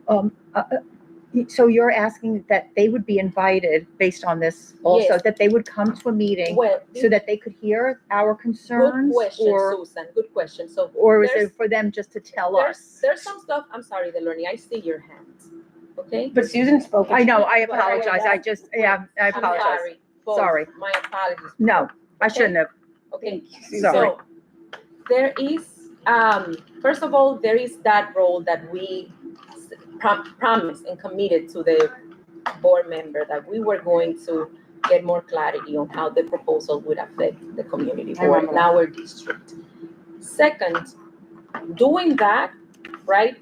so you're asking that they would be invited based on this also, Yes. that they would come to a meeting Well, so that they could hear our good concerns? question, Or, Susan. Good question. So, or is there's- it for them just to tell there's us? there's some stuff. I'm sorry, Delorny. I see your hands. Okay. But Susan spoke. I know, I Well, apologize. I just, yeah, I I'm apologize. sorry. Both. Sorry. My apologies. No, I Okay? shouldn't have. Okay. Sorry. So there is, first of all, there is that role that we promised and committed to the board member that we were going to get more clarity on how the proposal would affect the community board in our district. Second, doing that, right?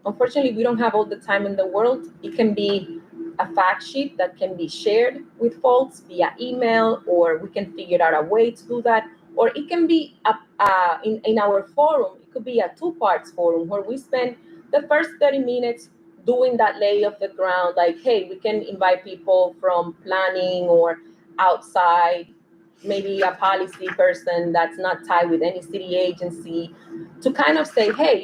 Unfortunately, we don't have all the time in the world. It can be a fact sheet that can be shared with folks via email, or we can figure out a way to do that. Or it can be in our forum, it could be a 2-part forum where we spend the first 30 minutes doing that lay of the ground, like, hey, we can invite people from planning or outside, maybe a policy person that's not tied with any city agency, to kind of say, hey,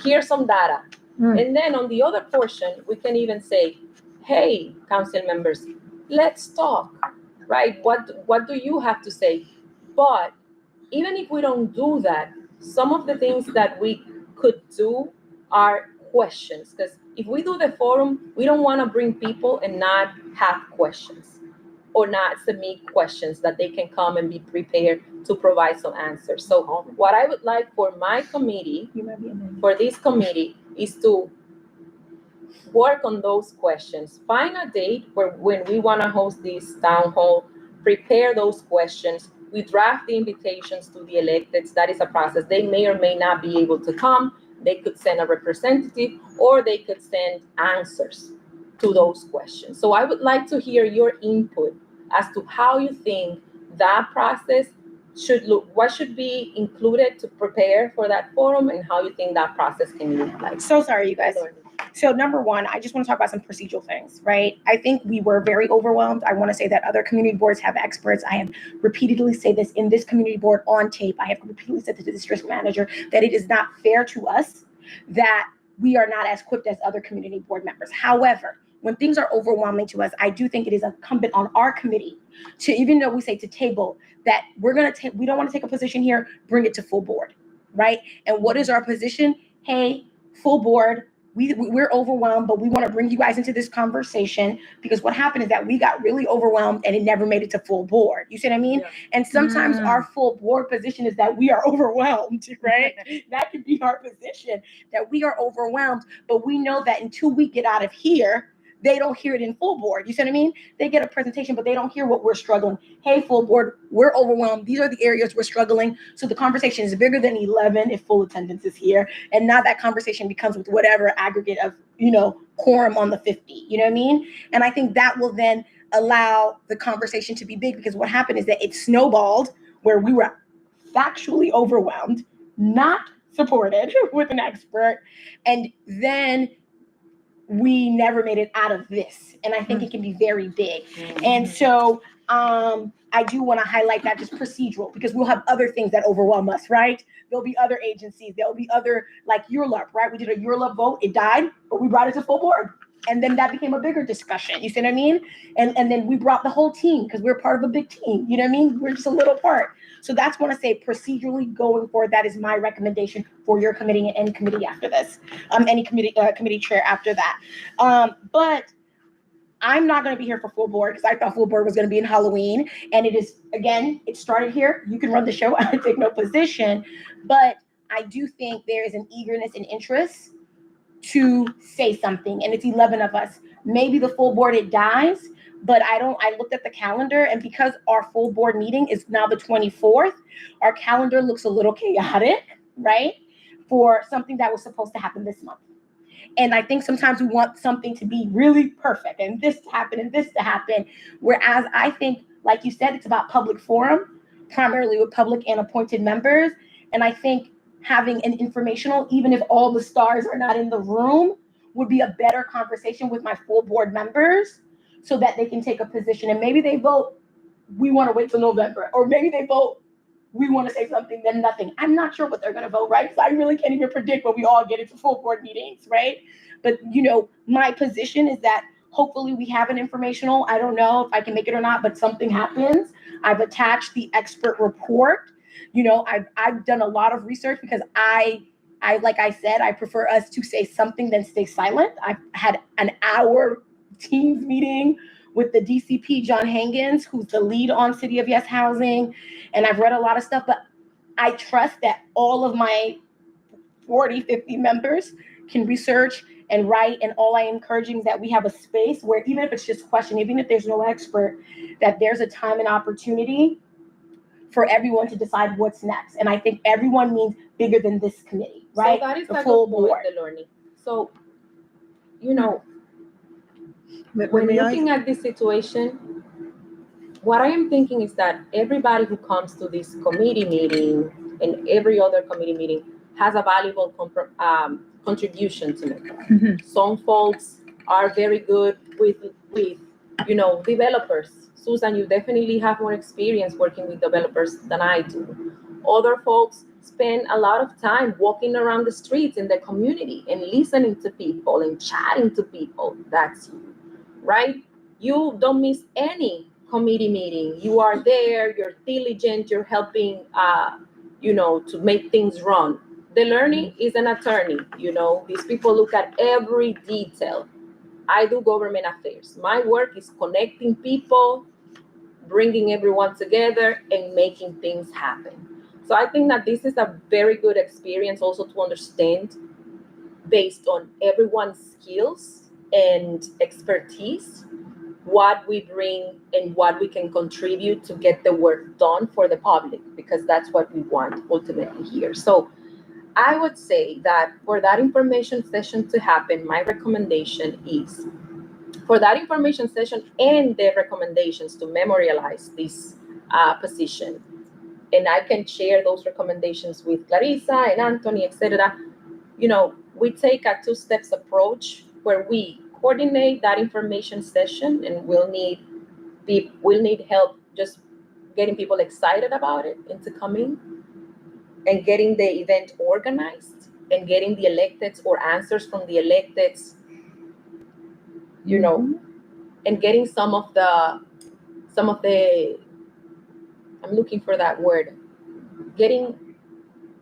here's some data. And then on the other portion, we can even say, hey, council members, let's talk, right? What do you have to say? But even if we don't do that, some of the things that we could do are questions. Because if we do the forum, we don't want to bring people and not have questions, or not submit questions that they can come and be prepared to provide some answers. So what I would like for my committee, for this committee, is to work on those questions. Find a date when we want to host this town hall, prepare those questions. We draft the invitations to the electeds. That is a process. They may or may not be able to come. They could send a representative, or they could send answers to those questions. So I would like to hear your input as to how you think that process should look, what should be included to prepare for that forum, and how you think that process can look like. So sorry, you guys. So number one, I just want to talk about some procedural things, right? I think we were very overwhelmed. I want to say that other community boards have experts. I have repeatedly said this in this community board on tape. I have repeatedly said to the district manager that it is not fair to us that we are not as equipped as other community board members. However, when things are overwhelming to us, I do think it is incumbent on our committee to, even though we say to table, that we don't want to take a position here, bring it to full board, right? And what is our position? Hey, full board, we're overwhelmed, but we want to bring you guys into this conversation, because what happened is that we got really overwhelmed and it never made it to full board. You see what I mean? Yeah. And sometimes our full board position is that we are overwhelmed, right? That could be our position, that we are overwhelmed, but we know that until we get out of here, they don't hear it in full board. You see what I mean? They get a presentation, but they don't hear what we're struggling. Hey, full board, we're overwhelmed. These are the areas we're struggling. So the conversation is bigger than 11 if full attendance is here. And now that conversation becomes with whatever aggregate of, quorum on the 50. You know what I mean? And I think that will then allow the conversation to be big, because what happened is that it snowballed where we were factually overwhelmed, not supported with an expert. And then we never made it out of this. And I think it can be very big. And so I do want to highlight that just procedural, because we'll have other things that overwhelm us, right? There'll be other agencies. There'll be other, like URLUP, right? We did a URLUP vote. It died, but we brought it to full board. And then that became a bigger discussion. You see what I mean? And then we brought the whole team, because we're part of a big team. You know what I mean? We're just a little part. So that's what I say procedurally going forward. That is my recommendation for your committee and any committee after this. Any committee chair after that. But I'm not going to be here for full board, because I thought full board was going to be in Halloween. And it is, again, it started here. You can run the show. I take no position. But I do think there is an eagerness and interest to say something. And it's 11 of us. Maybe the full board, it dies. But I looked at the calendar, and because our full board meeting is now the 24th, our calendar looks a little chaotic, right? For something that was supposed to happen this month. And I think sometimes we want something to be really perfect, and this to happen and this to happen. Whereas I think, like you said, it's about public forum, primarily with public and appointed members. And I think having an informational, even if all the stars are not in the room, would be a better conversation with my full board members, so that they can take a position. And maybe they vote, we want to wait till November. Or maybe they vote, we want to say something, then nothing. I'm not sure what they're going to vote, right? So I really can't even predict when we all get into full board meetings, right? But, my position is that hopefully we have an informational, I don't know if I can make it or not, but something happens. I've attached the expert report. I've done a lot of research because I like I said, I prefer us to say something than stay silent. I've had an hour Teams meeting with the DCP, John Hankins, who's the lead on City of Yes Housing. And I've read a lot of stuff, but I trust that all of my 40, 50 members can research and write. And all I am encouraging is that we have a space where even if it's just question, even if there's no expert, that there's a time and opportunity for everyone to decide what's next. And I think everyone means bigger than this committee, right? So that is the a full good point, board. Delorny. So, May- when may I- looking at this situation, what I am thinking is that everybody who comes to this committee meeting and every other committee meeting has a valuable contribution to make. Mhm. Some folks are very good with developers. Susan, you definitely have more experience working with developers than I do. Other folks spend a lot of time walking around the streets in the community and listening to people and chatting to people. That's you, right? You don't miss any committee meeting. You are there, you're diligent, you're helping, to make things run. The learning is an attorney, these people look at every detail. I do government affairs. My work is connecting people, bringing everyone together, and making things happen. So I think that this is a very good experience also to understand, based on everyone's skills and expertise, what we bring and what we can contribute to get the work done for the public, because that's what we want ultimately here. So I would say that for that information session to happen, my recommendation is for that information session and the recommendations to memorialize this position. And I can share those recommendations with Clarissa and Anthony, etc. We take a two-steps approach where we coordinate that information session, and we'll need help just getting people excited about it into coming, and getting the event organized, and getting the electeds or answers from the electeds, and getting some of the I'm looking for that word, getting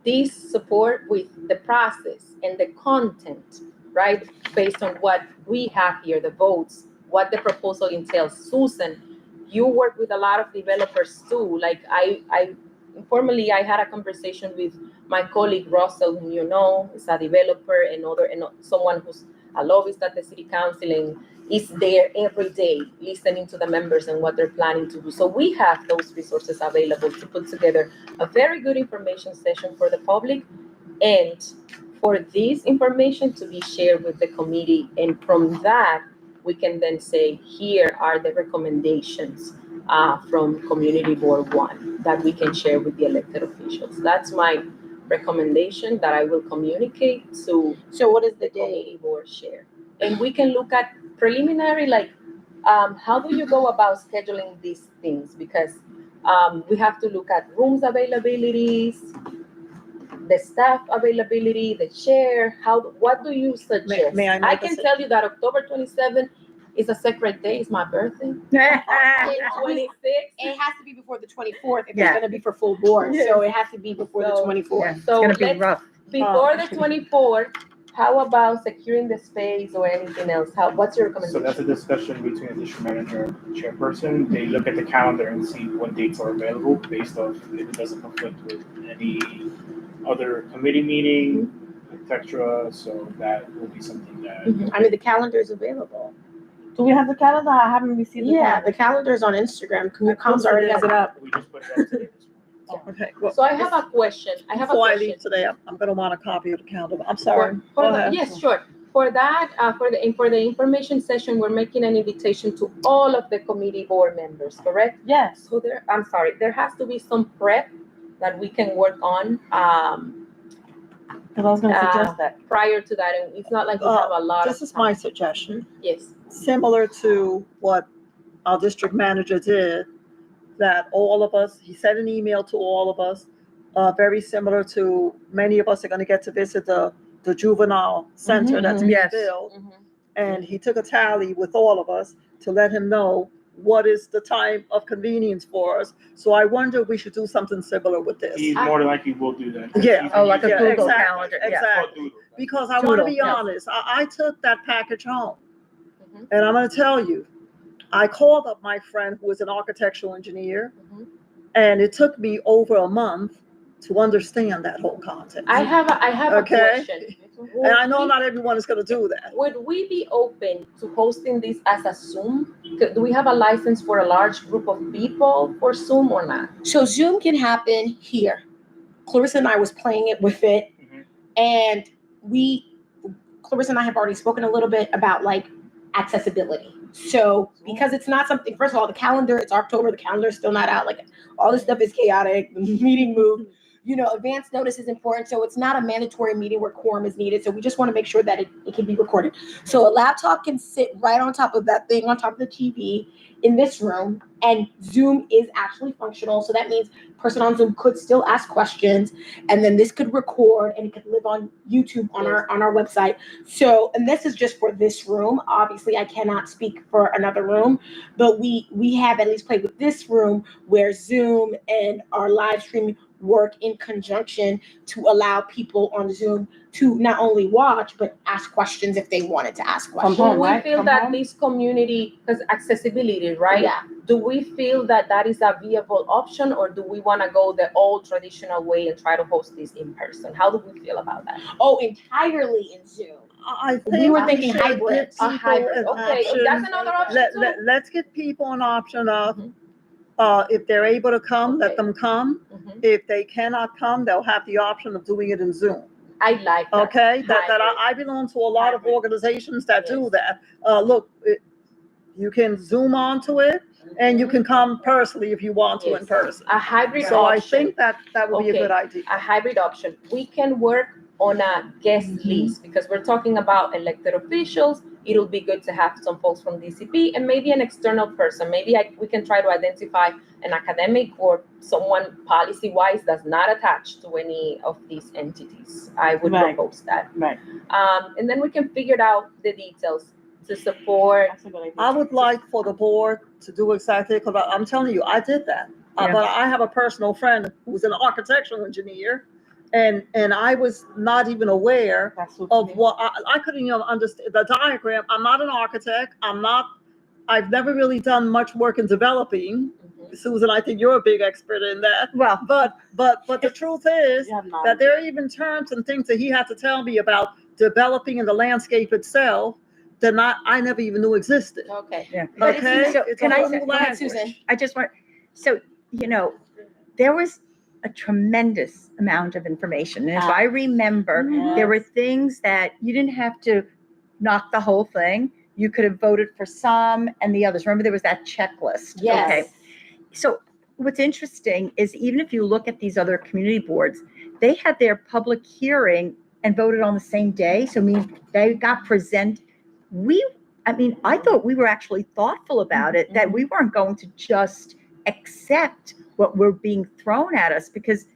this support with the process and the content, right? Based on what we have here, the votes, what the proposal entails. Susan, you work with a lot of developers too. Like informally, I had a conversation with my colleague Russell, whom is a developer and someone who's a lobbyist at the city council and is there every day listening to the members and what they're planning to do. So we have those resources available to put together a very good information session for the public, and for this information to be shared with the committee. And from that, we can then say, here are the recommendations from Community Board 1 that we can share with the elected officials. That's my recommendation that I will communicate to. So what is the Community day? Board share. And we can look at preliminary, how do you go about scheduling these things? Because we have to look at rooms availabilities, the staff availability, the chair. What do you suggest? May I I make a can su- tell you that October 27th is a sacred day. It's my birthday. And 26. It has to be before the 24th if Yeah. it's going to be for full board. Yeah. So it has to be before the So- 24th. Yeah, it's So gonna be let's- rough. Before the 24th, how about securing the space or anything else? What's your So recommendation? that's a discussion between the district manager and chairperson. They look at the calendar and see what dates are available based off if it doesn't conflict with any other committee meeting, etc. So that will be something that. I mean, the calendar is available. Do we have the calendar? I haven't received the Yeah, calendar. the calendar is on Instagram. Comms already has it up. We just put it up today. Okay, well, So I have a question. before I leave today, I'm gonna want a copy of the calendar. I'm sorry. For Go the- ahead. Yes, sure. For that, for the information session, we're making an invitation to all of the committee board members, correct? Yes. So there has to be some prep that we can work on, Because I was going to suggest that. prior to that, and it's not like we have a lot of time. This is my suggestion. Yes. Similar to what our district manager did, that all of us, he sent an email to all of us, very similar to many of us are going to get to visit the juvenile center that's being Yes. built. And he took a tally with all of us to let him know what is the time of convenience for us. So I wonder if we should do something similar with this. He more than likely will do that. Yeah. He's Oh, like a using- Google exactly, Calendar, yeah. It's called exactly. Doodle. Because I want to be Doodle, yeah. honest, I took that package home. Mhm. And I'm going to tell you, I called up my friend who is an architectural engineer, Mhm. and it took me over a month to understand that whole concept. I have a Okay. question. And I know not everyone is going to do that. Would we be open to hosting this as a Zoom? Do we have a license for a large group of people for Zoom or not? So Zoom can happen here. Clarissa and I was playing it with it, Mhm. and Clarissa and I have already spoken a little bit about like accessibility. So because it's not something, first of all, the calendar, it's October, the calendar is still not out. Like all this stuff is chaotic, the meeting moved. Advance notice is important. So it's not a mandatory meeting where quorum is needed. So we just want to make sure that it can be recorded. So a laptop can sit right on top of that thing, on top of the TV in this room, and Zoom is actually functional. So that means person on Zoom could still ask questions, and then this could record and it could live on YouTube on our website. So, and this is just for this room. Obviously, I cannot speak for another room, but we have at least played with this room where Zoom and our live streaming work in conjunction to allow people on Zoom to not only watch but ask questions if they wanted to ask questions. home, Do we right? feel From that home? this community, because accessibility, right? Yeah. Do we feel that is a viable option, or do we want to go the old traditional way and try to host this in person? How do we feel about that? Oh, entirely in Zoom. I think We were thinking should hybrid. give A people hybrid, an okay, option. that's another option too. Let's give people an option of, Mhm. if they're able to come, let Okay. them come. Mhm. If they cannot come, they'll have the option of doing it in Zoom. I like that. Okay, that Hybrid. I belong to a lot of Hybrid. organizations that do Yes. that. Look, you can Zoom onto it, and you can come personally if you want to in Yes. person. A hybrid So I option. think that would be a Okay. good idea. A hybrid option. We can work on a guest list because we're talking about elected officials. It'll be good to have some folks from DCP and maybe an external person. Maybe we can try to identify an academic or someone policy-wise that's not attached to any of these entities. I would Right. propose that. Right. And then we can figure out the details to support. That's a good idea. I would like for the board to do exactly, because I'm telling you, I did that. Yeah. But I have a personal friend who's an architectural engineer, and I was not even aware That's what of you what, I couldn't even understand the diagram. I'm not an architect. I've never really done much work in developing. Mhm. Susan, I think you're a big expert in that. Well, But the truth is have knowledge. that there are even terms and things that he had to tell me about developing in the landscape itself that I never even knew existed. Okay. yeah. But it's- Okay? so It's can a I whole say- new Go ahead, language. Susan. I just want, so, there was a tremendous amount of information. And if I remember, there were things that you didn't have to knock the whole thing. You could have voted for some and the others. Remember, there was that checklist. Yes. Okay. So what's interesting is even if you look at these other community boards, they had their public hearing and voted on the same day. So I mean, they got I thought we were actually thoughtful about it, that we weren't going to just accept what were being thrown at us, because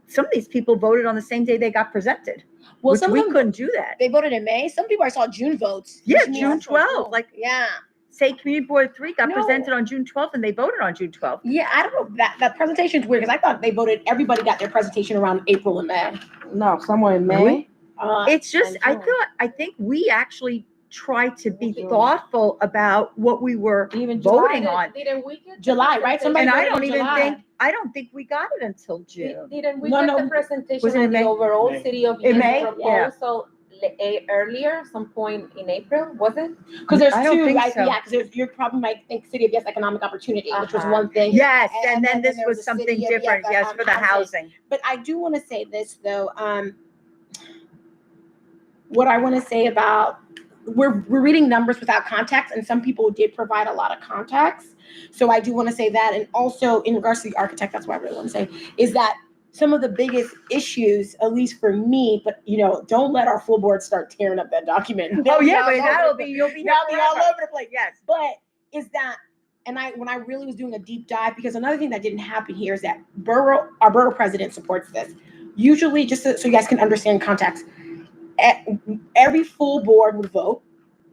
some of these people voted on the same day they got presented, Well, which some we of them, couldn't do that. they voted in May. Some people I saw June votes. Yeah, which means- June 12th, like Yeah. say Community Board 3 got No. presented on June 12th and they voted on June 12th. Yeah, I don't know. That presentation's weird because I thought they voted, everybody got their presentation around April and May. No, somewhere in May. Really? Uh, It's just, and June. I think we actually tried to be June. thoughtful about what we were Even voting July. on. Didn't we get the July, right? Somebody And presentation? I don't think we got it until June. Didn't we No, get no. the presentation Was it in on the May? overall May. city of In Yes May? Yeah. proposal earlier, some point in April, was it? Because there's I don't two, think right? so. Yeah, because you probably might think City of Yes Economic Opportunity, which was Uh-huh. one thing. Yes, and then then this there was was a something City of Yes, different, yes, for the housing. But I do want to say this though. What I want to say about we're reading numbers without context, and some people did provide a lot of context. So I do want to say that, and also in regards to the architect, that's what I really want to say is that some of the biggest issues, at least for me, but don't let our full board start tearing up that document. Oh, yeah, They'll but be all that'll over be, you'll be the- they'll be all forever. over the place. Yes. But is that, and when I really was doing a deep dive, because another thing that didn't happen here is that our borough president supports this. Usually, just so you guys can understand context, every full board would vote,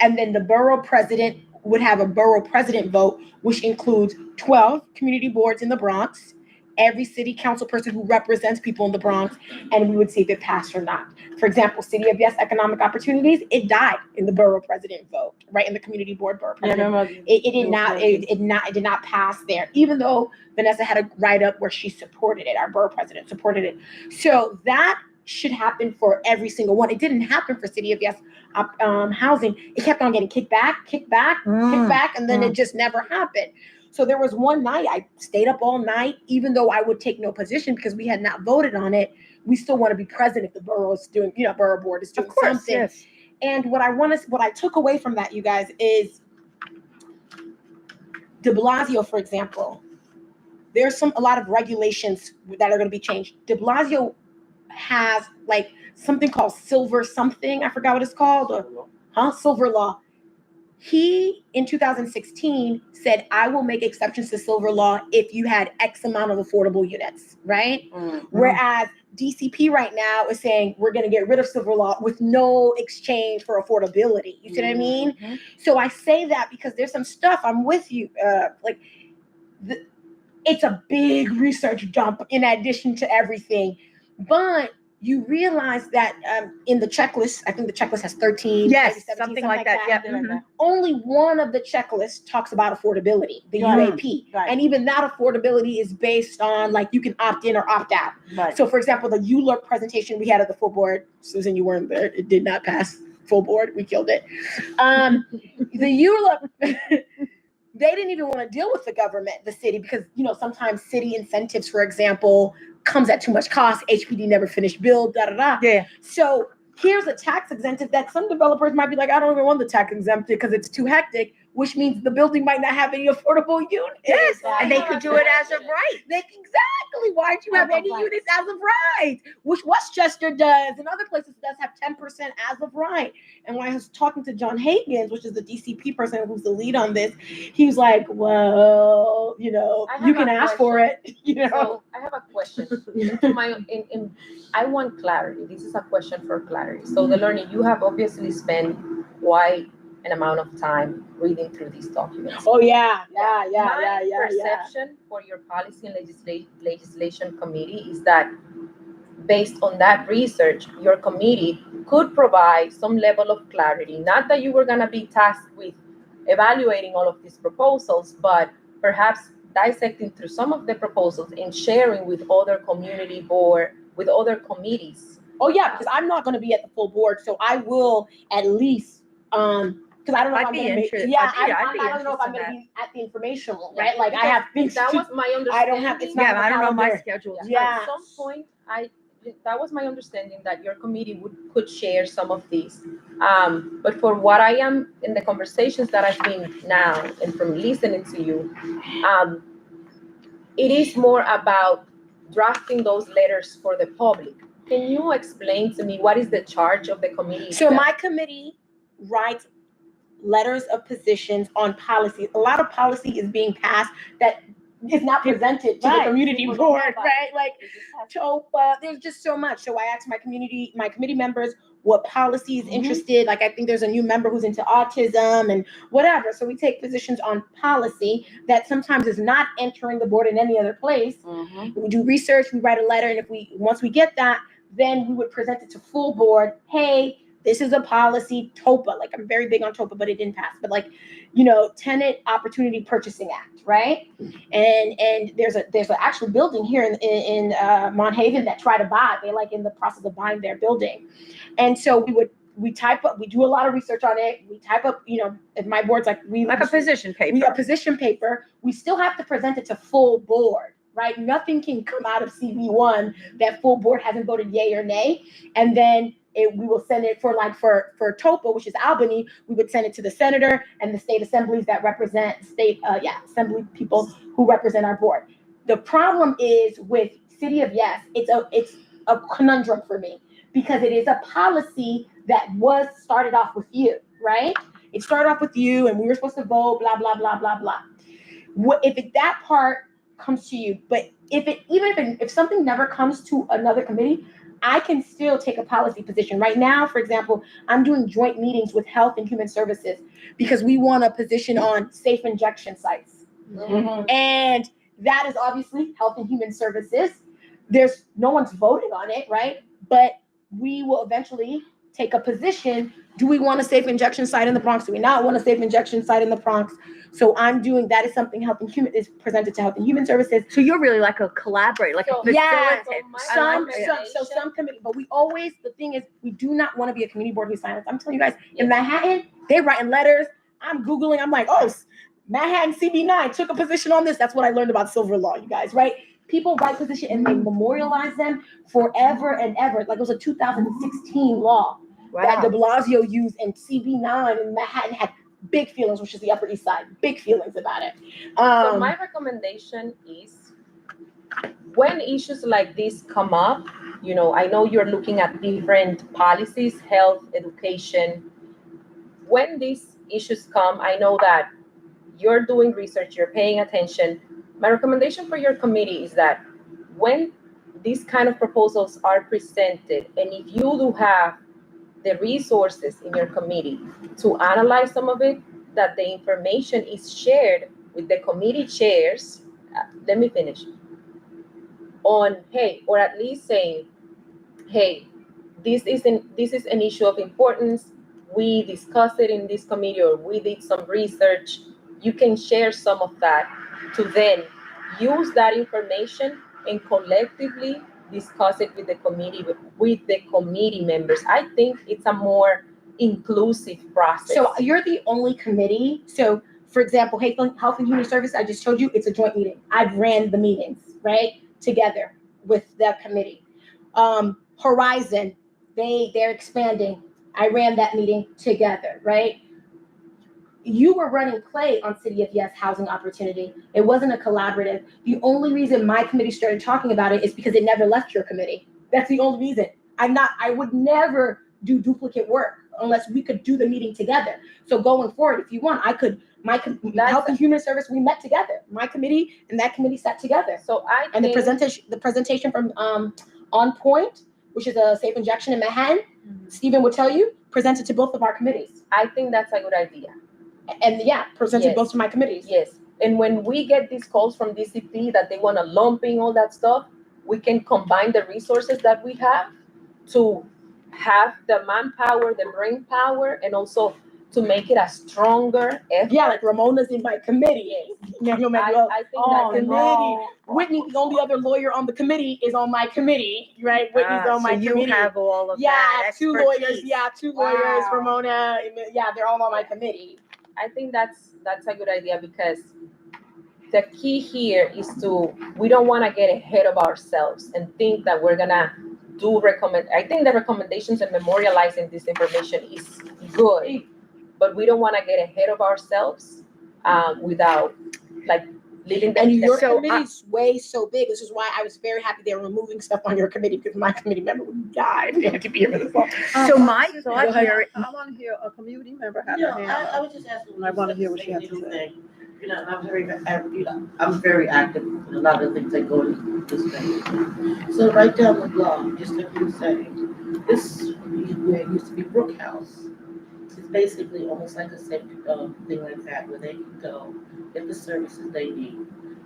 and then the borough president would have a borough president vote, which includes 12 community boards in the Bronx, every city council person who represents people in the Bronx, and we would see if it passed or not. For example, City of Yes Economic Opportunities, it died in the borough president vote, right? In the community board borough president. It did not pass there, even though Vanessa had a write-up where she supported it, our borough president supported it. So that should happen for every single one. It didn't happen for City of Yes Housing. It kept on getting kicked back, and then it just never happened. So there was one night I stayed up all night, even though I would take no position because we had not voted on it. We still want to be present if the borough is doing, borough board is doing something. Yes. And what I took away from that, you guys, is de Blasio, for example. There's a lot of regulations that are going to be changed. De Blasio has like something called silver something. I forgot what it's called. Silver law. He, in 2016, said, I will make exceptions to silver law if you had X amount of affordable units, right? Mm-hmm. Whereas DCP right now is saying, we're going to get rid of silver law with no exchange for affordability. You see what I mean? Mm-hmm. So I say that because there's some stuff, I'm with you, it's a big research dump in addition to everything. But you realize that in the checklist, I think the checklist has 13. Yes, something like that. Yep. Mm-hmm. Only one of the checklists talks about affordability, the UAP. Right. And even that affordability is based on like you can opt in or opt out. Right. So for example, the ULURP presentation we had at the full board, Susan, you weren't there. It did not pass full board. We killed it. The ULURP, they didn't even want to deal with the government, the city, because, sometimes city incentives, for example, comes at too much cost. HPD never finished build, Yeah. So here's a tax exempted that some developers might be like, I don't even want the tax exempted because it's too hectic, which means the building might not have any affordable units. Yes, and they could do it as of right. Exactly. Why do you have any units as of right? Which Westchester does, and other places does have 10% as of right. And when I was talking to John Higgins, which is the DCP person who's the lead on this, he was like, well, you can ask for it. So I have a question. I want clarity. This is a question for clarity. So Delorny, you have obviously spent quite an amount of time reading through these documents. Oh yeah. My perception for your policy and legislation committee is that based on that research, your committee could provide some level of clarity. Not that you were going to be tasked with evaluating all of these proposals, but perhaps dissecting through some of the proposals and sharing with other with other committees. Oh yeah, because I'm not going to be at the full board, so I will at least because I don't know if I'm going to be. Yeah, I don't know if I'm going to be at the informational, right? Like I have things. That was my understanding. I don't have. It's not. I don't know my schedule. Yeah. At some point, that was my understanding that your committee could share some of these. But for what I am in the conversations that I've been now and from listening to you, it is more about drafting those letters for the public. Can you explain to me what is the charge of the committee? So my committee writes letters of positions on policy. A lot of policy is being passed that is not presented to the community board, right? Like TOPA, there's just so much. So I asked my committee members what policy is interested. Like I think there's a new member who's into autism and whatever. So we take positions on policy that sometimes is not entering the board in any other place. We do research, we write a letter, and once we get that, then we would present it to full board. Hey, this is a policy, TOPA. Like I'm very big on TOPA, but it didn't pass. But like, Tenant Opportunity Purchasing Act, right? And there's an actual building here in Monhaven that try to buy. They're like in the process of buying their building, and so we type up. We do a lot of research on it. We type up. If my board's like a position paper. A position paper. We still have to present it to full board. Right? Nothing can come out of CB1 that full board hasn't voted yay or nay. And then we will send it for TOPA, which is Albany, we would send it to the senator and the state assemblies that represent assembly people who represent our board. The problem is with City of Yes, it's a conundrum for me because it is a policy that was started off with you, right? It started off with you and we were supposed to vote, blah, blah, blah, blah, blah. that part comes to you, but if something never comes to another committee, I can still take a policy position. Right now, for example, I'm doing joint meetings with Health and Human Services because we want a position on safe injection sites. Mhm. And that is obviously Health and Human Services. There's no one's voted on it, right? But we will eventually take a position. Do we want a safe injection site in the Bronx? Do we not want a safe injection site in the Bronx? So I'm doing that is something Health and Human is presented to Health and Human Services. So you're really like a collaborator, like a facilitator. Some committee, but the thing is, we do not want to be a community board who's silent. I'm telling you guys, in Manhattan, they're writing letters. I'm Googling, I'm like, oh, Manhattan CB9 took a position on this. That's what I learned about silver law, you guys, right? People write position and they memorialize them forever and ever. Like it was a 2016 law that de Blasio used, and CB9 in Manhattan had big feelings, which is the Upper East Side, big feelings about it. So my recommendation is when issues like this come up, I know you're looking at different policies, health, education. When these issues come, I know that you're doing research, you're paying attention. My recommendation for your committee is that when these kind of proposals are presented, and if you do have the resources in your committee to analyze some of it, that the information is shared with the committee chairs. Let me finish. Or at least saying, hey, this is an issue of importance. We discussed it in this committee, or we did some research. You can share some of that to then use that information and collectively discuss it with the committee members. I think it's a more inclusive process. So you're the only committee. So for example, Health and Human Service, I just told you it's a joint meeting. I've ran the meetings, right? Together with that committee. Horizon, they're expanding. I ran that meeting together, right? You were running play on City of Yes housing opportunity. It wasn't a collaborative. The only reason my committee started talking about it is because it never left your committee. That's the only reason. I would never do duplicate work unless we could do the meeting together. So going forward, if you want, Health and Human Service, we met together. My committee and that committee sat together. So the presentation from On Point, which is a safe injection in Manhattan, Stephen would tell you, presented to both of our committees. I think that's a good idea. And presented both to my committees. Yes. And when we get these calls from DCP that they want to lump in all that stuff, we can combine the resources that we have to have the manpower, the brain power, and also to make it a stronger effort. Yeah, like Ramona's in my committee. I think that's committee. Whitney, the only other lawyer on the committee, is on my committee, right? Whitney's on my committee. You have all of that two lawyers. Yeah, two lawyers. Ramona. Yeah, they're all on my committee. I think that's a good idea, because the key here is we don't want to get ahead of ourselves and think that we're gonna I think the recommendations and memorializing this information is good, but we don't want to get ahead of ourselves without leaving them. And your committee's way so big. This is why I was very happy they were removing stuff on your committee, because my committee member would die if they had to be here for this long. So my thought here, I want to hear a community member have Yeah, a hand. I was just asking. I want to hear what she has to say. I'm very active in a lot of things that go into this thing. So right down the block, just like you were saying, this where it used to be Brook House. It's basically almost like a safe thing like that, where they can go get the services they need.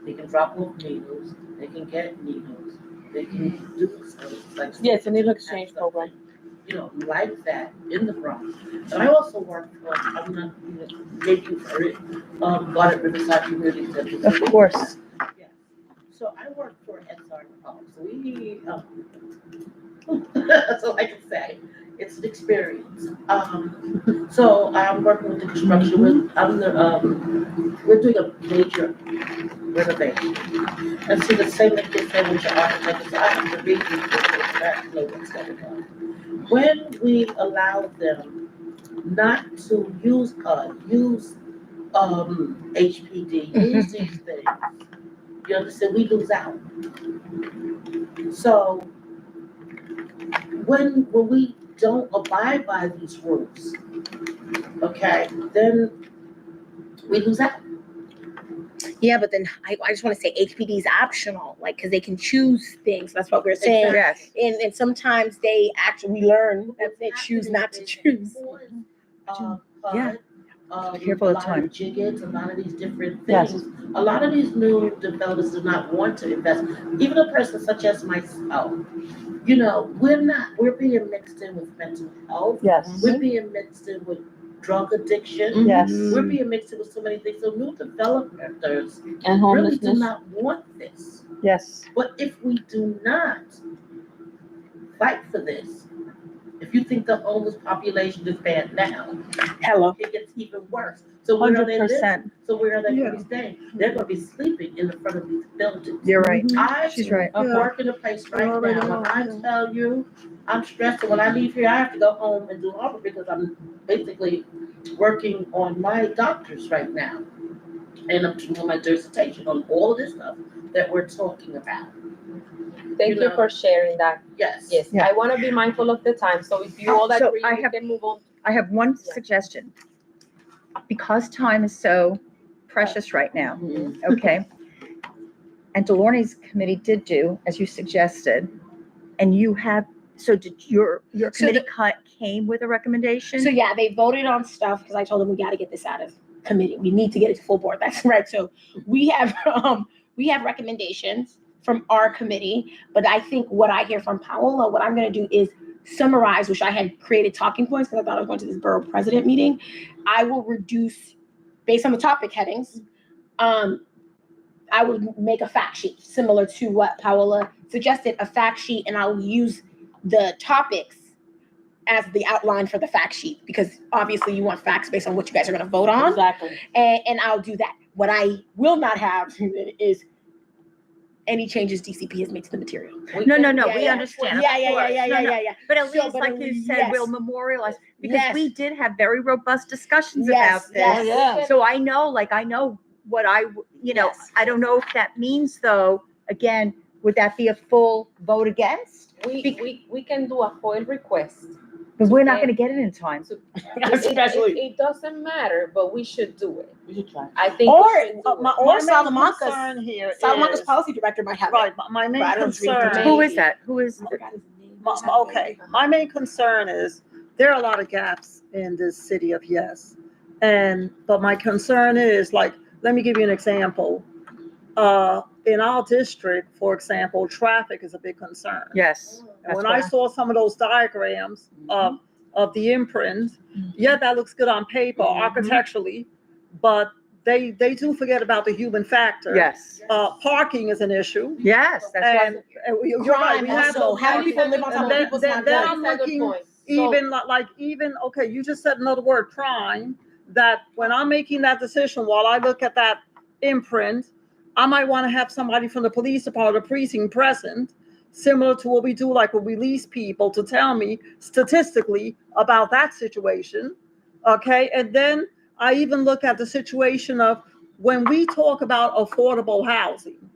They can drop off needles. They can get needles. They can do services like Yes, a needle exchange program. Like that in the Bronx. And I also work for, I'm not, maybe you've heard it, Garnet Riverside Community Center. of course. Yeah. So I work for SR Hub. So we, so I can say, it's an experience. So I'm working with the construction, we're doing a major renovation. And so the same thing they say with your architect, so I have to read these to know what's going on. When we allow them not to use HPD, use these things, you understand, we lose out. So when we don't abide by these rules, okay, then we lose out. Yeah, but then I just want to say HPD is optional, like, because they can choose things. That's what we're saying. Yes. And sometimes they actually learn that they choose not to choose. Yeah. Be careful a of lot time. of jiggets, a lot of these different Yes. things. A lot of these new developers do not want to invest. Even a person such as myself, you know, we're being mixed in with mental health. Yes. We're being mixed in with drug addiction. Yes. We're being mixed in with so many things. So new developers And really do homelessness. not want this. Yes. But if we do not fight for this, if you think the homeless population is bad now, Hello. it gets even worse. So where are they 100%. living? So where are they going to be staying? They're going to be sleeping in the front of these buildings. You're right. I She's right. work in a place right already now, know, and I tell you, I'm stressed. And when I leave here, I have to go home and do homework because I'm basically working on my doctor's right now. And I'm doing my dissertation on all of this stuff that we're talking about. Thank you for sharing that. Yes. Yes, Yeah. I want to be mindful of the time, so if you all So agree, I we have- can move on. I have one Yeah. suggestion. Because time is so precious right now, Mm-hmm. okay? And Delorne's committee did do, as you suggested, and you have, so did your So committee came with a recommendation? So yeah, they voted on stuff because I told them we got to get this out of committee. We need to get it to full board. That's right. So we have recommendations from our committee, but I think what I hear from Paola, what I'm going to do is summarize, which I had created talking points because I thought I was going to this borough president meeting. I will reduce based on the topic headings. I would make a fact sheet similar to what Paola suggested, a fact sheet, and I'll use the topics as the outline for the fact sheet, because obviously you want facts based on what you guys are going to vote on. Exactly. And I'll do that. What I will not have is any changes DCP has made to the material. No, Yeah, we yeah. understand. Yeah. But at So, least, but like at you least- said, yes. we'll memorialize, because Yes. we did have very robust discussions Yes, about this. Oh, yeah. So I know what Yes. I don't know if that means though, again, would that be a full vote against? We can do a FOIL request. But we're not gonna get it in time. Especially. It doesn't matter, but we should do it. We should try. I think Or we should do it. or main Salamanca's concern here Salamanca's is- policy director might have Right, it. my main But I don't think concern. they- Who is that? Who is? Okay, my main concern is there are a lot of gaps in this city of Yes. But my concern is, like, let me give you an example. In our district, for example, traffic is a big concern. Yes. And when I saw some of those diagrams of the imprint, yeah, that looks good on paper architecturally, but they do forget about the human factor. Yes. Parking is an issue. Yes, that's And you're right, we have Also, those how many parking. people live on top And of people's then houses? I'm That's a good looking, point. even, okay, you just said another word, crime, that when I'm making that decision, while I look at that imprint, I might want to have somebody from the police department, precinct present, similar to what we do, like when we lease people, to tell me statistically about that situation. Okay, and then I even look at the situation of when we talk about affordable housing.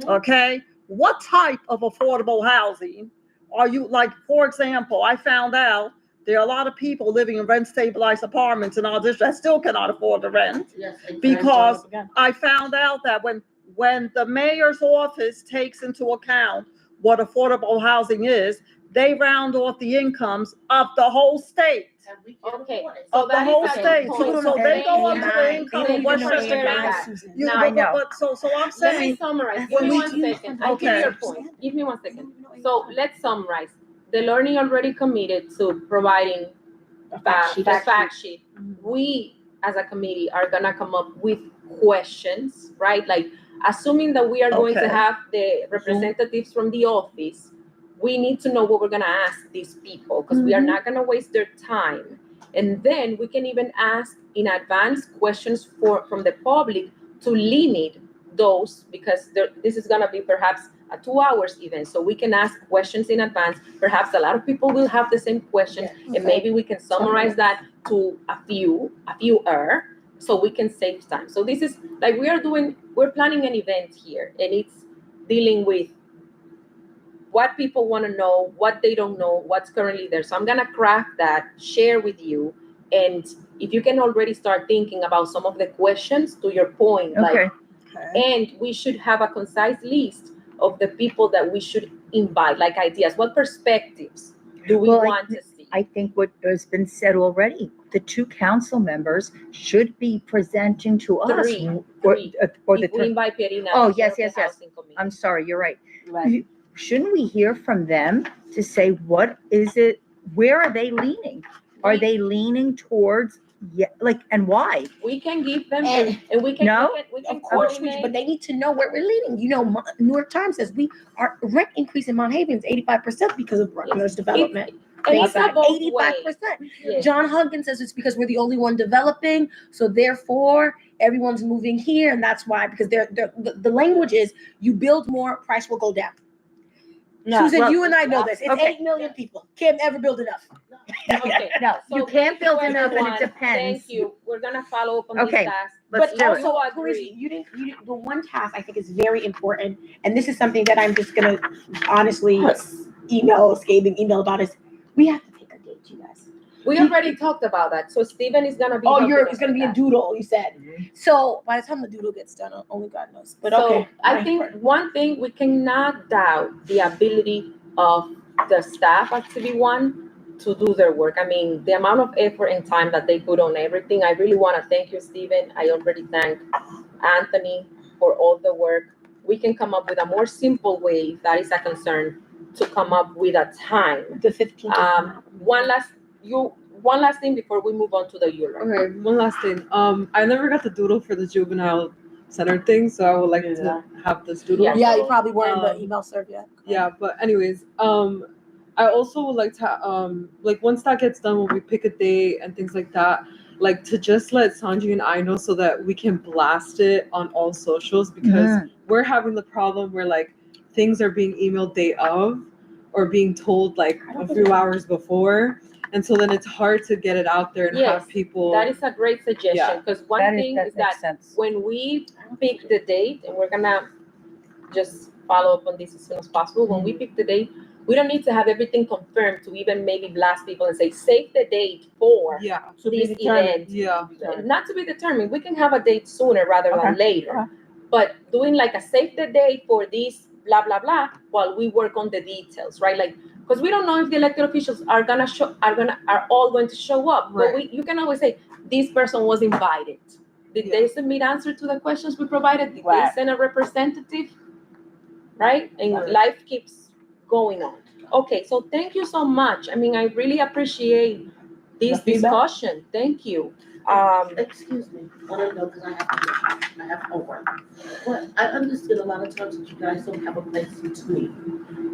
Okay, what type of affordable housing are you, like, for example, I found out there are a lot of people living in rent stabilized apartments in our district that still cannot afford the rent, Yes, because I found out that when the mayor's office takes into account what affordable housing is, they round off the incomes of the whole state. Okay. Of the that is whole a good state. point. So they go up Thank to you. the income Thank of you for Westchester sharing County. that. You- Now I know. So I'm Let me saying, summarize. Give when me we 1 second. I give Okay. you your point. Give me 1 second. So let's summarize. The learning already committed to providing A fact sheet. the fact sheet. We, as a committee, are gonna come up with questions, right? Like, assuming that we are going to Okay. have the representatives from the office, we need to know what we're gonna ask these people, because we are not gonna waste their time. And then we can even ask in advance questions from the public to limit those, because this is gonna be perhaps a 2 hours event. So we can ask questions in advance. Perhaps a lot of people will have the same questions, and maybe we can summarize that to a fewer, so we can save time. So this is like we're planning an event here, and it's dealing with what people want to know, what they don't know, what's currently there. So I'm gonna craft that, share with you, and if you can already start thinking about some of the questions, to your point, Okay. like Okay. And we should have a concise list of the people that we should invite, like ideas. What perspectives do we Well, want to see? I think what has been said already, the two council members should be presenting to us. Three. Or the If we three. invite Pierina. Oh, the chair yes, of the yes, yes. housing committee. I'm sorry, you're right. Right. Shouldn't we hear from them to say, what is it, where are they leaning? Are they leaning towards, and why? We can give them, And- and we can, No? we can Of course, coordinate. but they need to know where we're leading. You know, New York Times says our rent increase in Mount Haven is 85% because of Bruckner's development. And it's not both 85%. ways. Yes. John Huggins says it's because we're the only one developing, so therefore everyone's moving here, and that's why, because the language is you build more, price will go down. No, Susan, well, you and I know this. It's okay. 8 million people. Can't ever build enough. Okay. No, So you can't thank you, build enough, and everyone. it depends. Thank you. We're gonna follow up on Okay, this task. let's But do it. also, I Clarice, agree. you didn't. The one task I think is very important, and this is something that I'm just gonna honestly scathing email about is we have to pick a date, you guys. We already talked about that. So Stephen is gonna be. helping It's us gonna with be a that. doodle, you said. So by the time the doodle gets done, only God knows. But So okay. I think one thing we cannot doubt the ability of the staff at CB1 to do their work. I mean, the amount of effort and time that they put on everything. I really want to thank you, Stephen. I already thanked Anthony for all the work. We can come up with a more simple way, if that is a concern, to come up with a time. The 15th. One last thing before we move on to the ULR. Okay, one last thing. I never got the doodle for the juvenile center thing, so I would like to have this doodle. Yeah, you probably weren't in the email serve yet. Yeah, but anyways, I also would like to like once that gets done, when we pick a date and things like that, like to just let Sanji and I know so that we can blast it on all socials, because we're having the problem where like things are being emailed day of or being told like a few hours before. And so then it's hard to get it out there and Yes, have people. That is a great suggestion, because one thing is that sense. when we pick the date, and we're gonna just follow up on this as soon as possible, when we pick the date, we don't need to have everything confirmed to even maybe blast people and say, save the date for this event. Yeah. Not to be determined, we can have a date sooner rather than later. But doing like a save the date for this blah, blah, blah, while we work on the details, right? Like, because we don't know if the elected officials are all going to show up. Right. But you can always say, this person was invited. Did they submit answer to the questions we provided? Did they send a representative? Right? And life keeps going on. Okay, so thank you so much. I mean, I really appreciate this discussion. Thank you. Excuse me, because I have homework. But I understand a lot of times that you guys don't have a place to meet.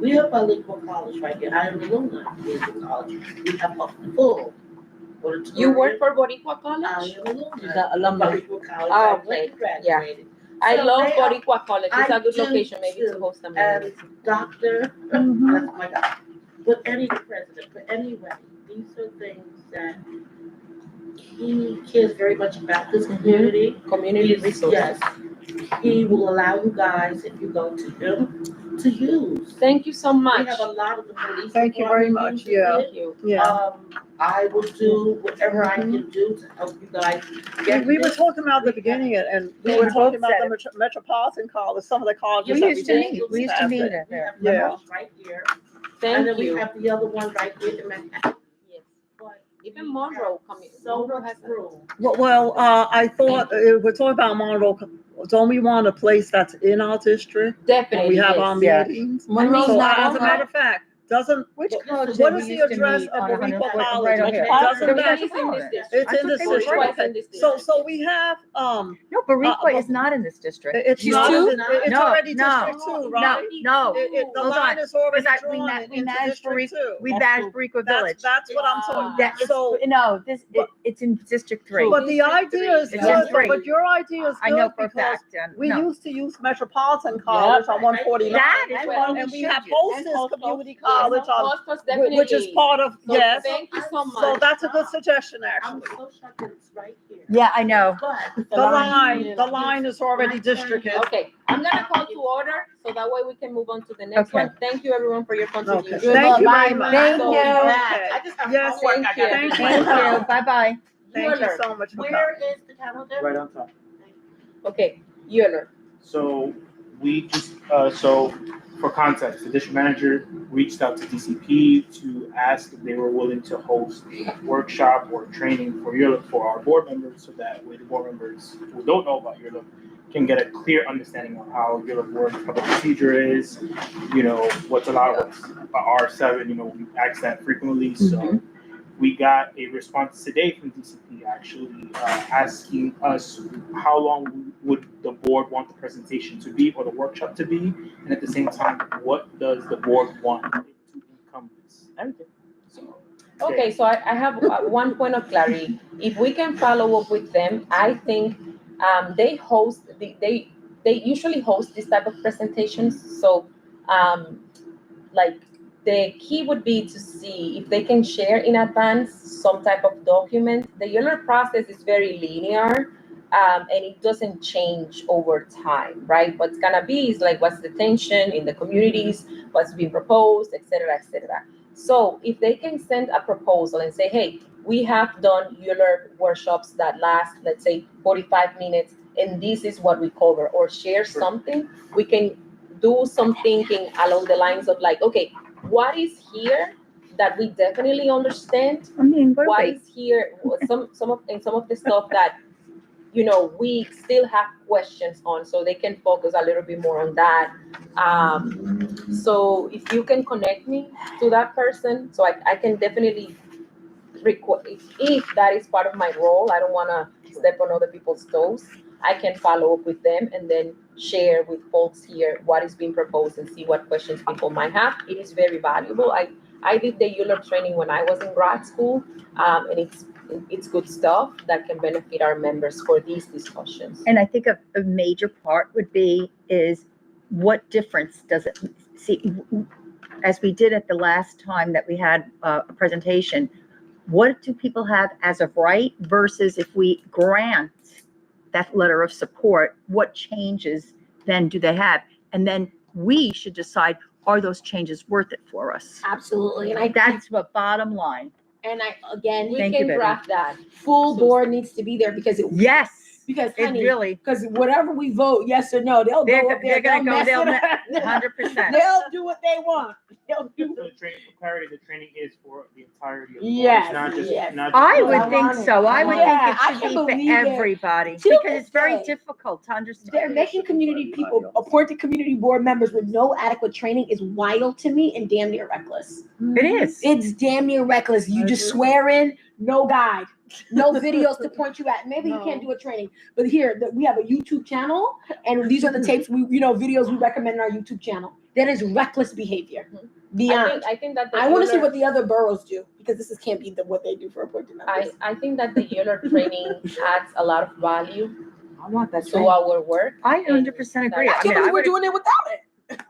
We have bilingual college right here. I am alumni of bilingual college. We have a full auditorium. You work for Boricua I College? am alumni. The alumni. Of Boricua College. Oh, I okay. went and graduated. I So love they are- Boricua College. It's I a good do location maybe to too. host a And meeting. Dr. That's my God. But president, but anyway, these are things that he cares very much about his community. Community resources. Yes. He will allow you guys, if you go to him, to use. Thank you so We much. have a lot of the police. Thank you very department much, uses yeah. it. Thank you. Yeah. I will do whatever I can do to help you guys get We were this. talking about the beginning, and we Yeah, were we talking both about said the Metropolitan College, some of the colleges We that used to did meet, we used to have meet it. it We there. have Yeah. Monroe's right here. And Thank then we you. have the other one right here in Manhattan. Yes. But Even Monroe, so Monroe much has a- room. Well, I thought, we're talking about Monroe, don't we want a place that's in our district? When Definitely. we have yes. our Yeah. meetings? Monroe's So not as a on matter of fact, doesn't, Which But college what did is we the used to address meet of on Boricua 100 College? right over here? It doesn't Everything matter. is in this district. It's I in thought this they were district, right. Boricua is in this So district. we have, No, Boricua is not in this district. it's She's not, two? it's No, already no, District Two, right? No, The hold line on. is already Because we drawn we into managed District Two. We managed Boricua Village. That's what I'm talking That, about. So, no, it's in District 3. but the idea is It's good, in three. but your idea is I know good for a because fact. And we no. used to use Metropolitan College on 149. That is what And we we have should use. Hostess Community College on, Hostos definitely. which is part of, So yes. Thank you so much. So that's a good suggestion, I'm actually. so shocked that it's right here. Yeah, I know. But The line is already districted. Okay, I'm gonna call to order, so that way we can move on to the next Okay. one. Thank you, everyone, for your Okay, contribution. thank you Bye. very much. Thank So you. I just have Yes, homework. thank I gotta you. do. Thank you. Bye-bye. Thank you so much for coming. Where is the calendar? Right on top. Okay, Euler, So we just, so for context, the district manager reached out to DCP to ask if they were willing to host a workshop or training for our board members, so that way the board members who don't know about URLIP can get a clear understanding of how URLIP works, how the procedure is, what's allowed, what's R7, we ask that frequently. So we got a response today from DCP actually asking us how long would the board want the presentation to be or the workshop to be, and at the same time, what does the board want to encompass? So, Okay, so I have one point of clarity. If we can follow up with them, I think they usually host this type of presentations. So like the key would be to see if they can share in advance some type of document. The ULR process is very linear, and it doesn't change over time, right? What's gonna be is like what's the tension in the communities, what's being proposed, et cetera, et cetera. So if they can send a proposal and say, hey, we have done ULR workshops that last, let's say, 45 minutes, and this is what we cover, or share something, we can do some thinking along the lines of like, okay, what is here that we definitely understand? I mean, What is here, some of the stuff that we still have questions on, so they can focus a little bit more on that. So if you can connect me to that person, so I can definitely request, if that is part of my role, I don't want to step on other people's toes. I can follow up with them and then share with folks here what is being proposed and see what questions people might have. It is very valuable. I did the ULR training when I was in grad school, and it's good stuff that can benefit our members for these discussions. And I think a major part would be is what difference does it see, as we did at the last time that we had a presentation, what do people have as of right versus if we grant that letter of support, what changes then do they have? And then we should decide, are those changes worth it for us? Absolutely. And That's the bottom line. and again, We Thank can you, Betty. draft that. full board needs to be there because Yes, because it honey, really, because whatever we vote, yes or no, they'll they're go up there, gonna go, mess they'll, it up. 100%. They'll do what they want. They'll do for clarity, the training is for the entirety of the Yes, board. It's not just, yes. not just I for would the- think so. I would Yeah, think I it should can be believe for it. everybody To because it's this very day. difficult to understand. They're making community people, appointed community board members with no adequate training is wild to me and damn near reckless. It is. It's damn near reckless. You just swear in, no guide, no videos to point you at. Maybe you can't do a training, but here we have a YouTube channel, and these are the tapes videos we recommend on our YouTube channel. That is reckless behavior. Beyond. I think that I want to see what the other boroughs do because this can't be what they do for appointed members. I think that the ULR training adds a lot of value I want that to our work. I 100% agree. I can't believe we're would- doing it without it.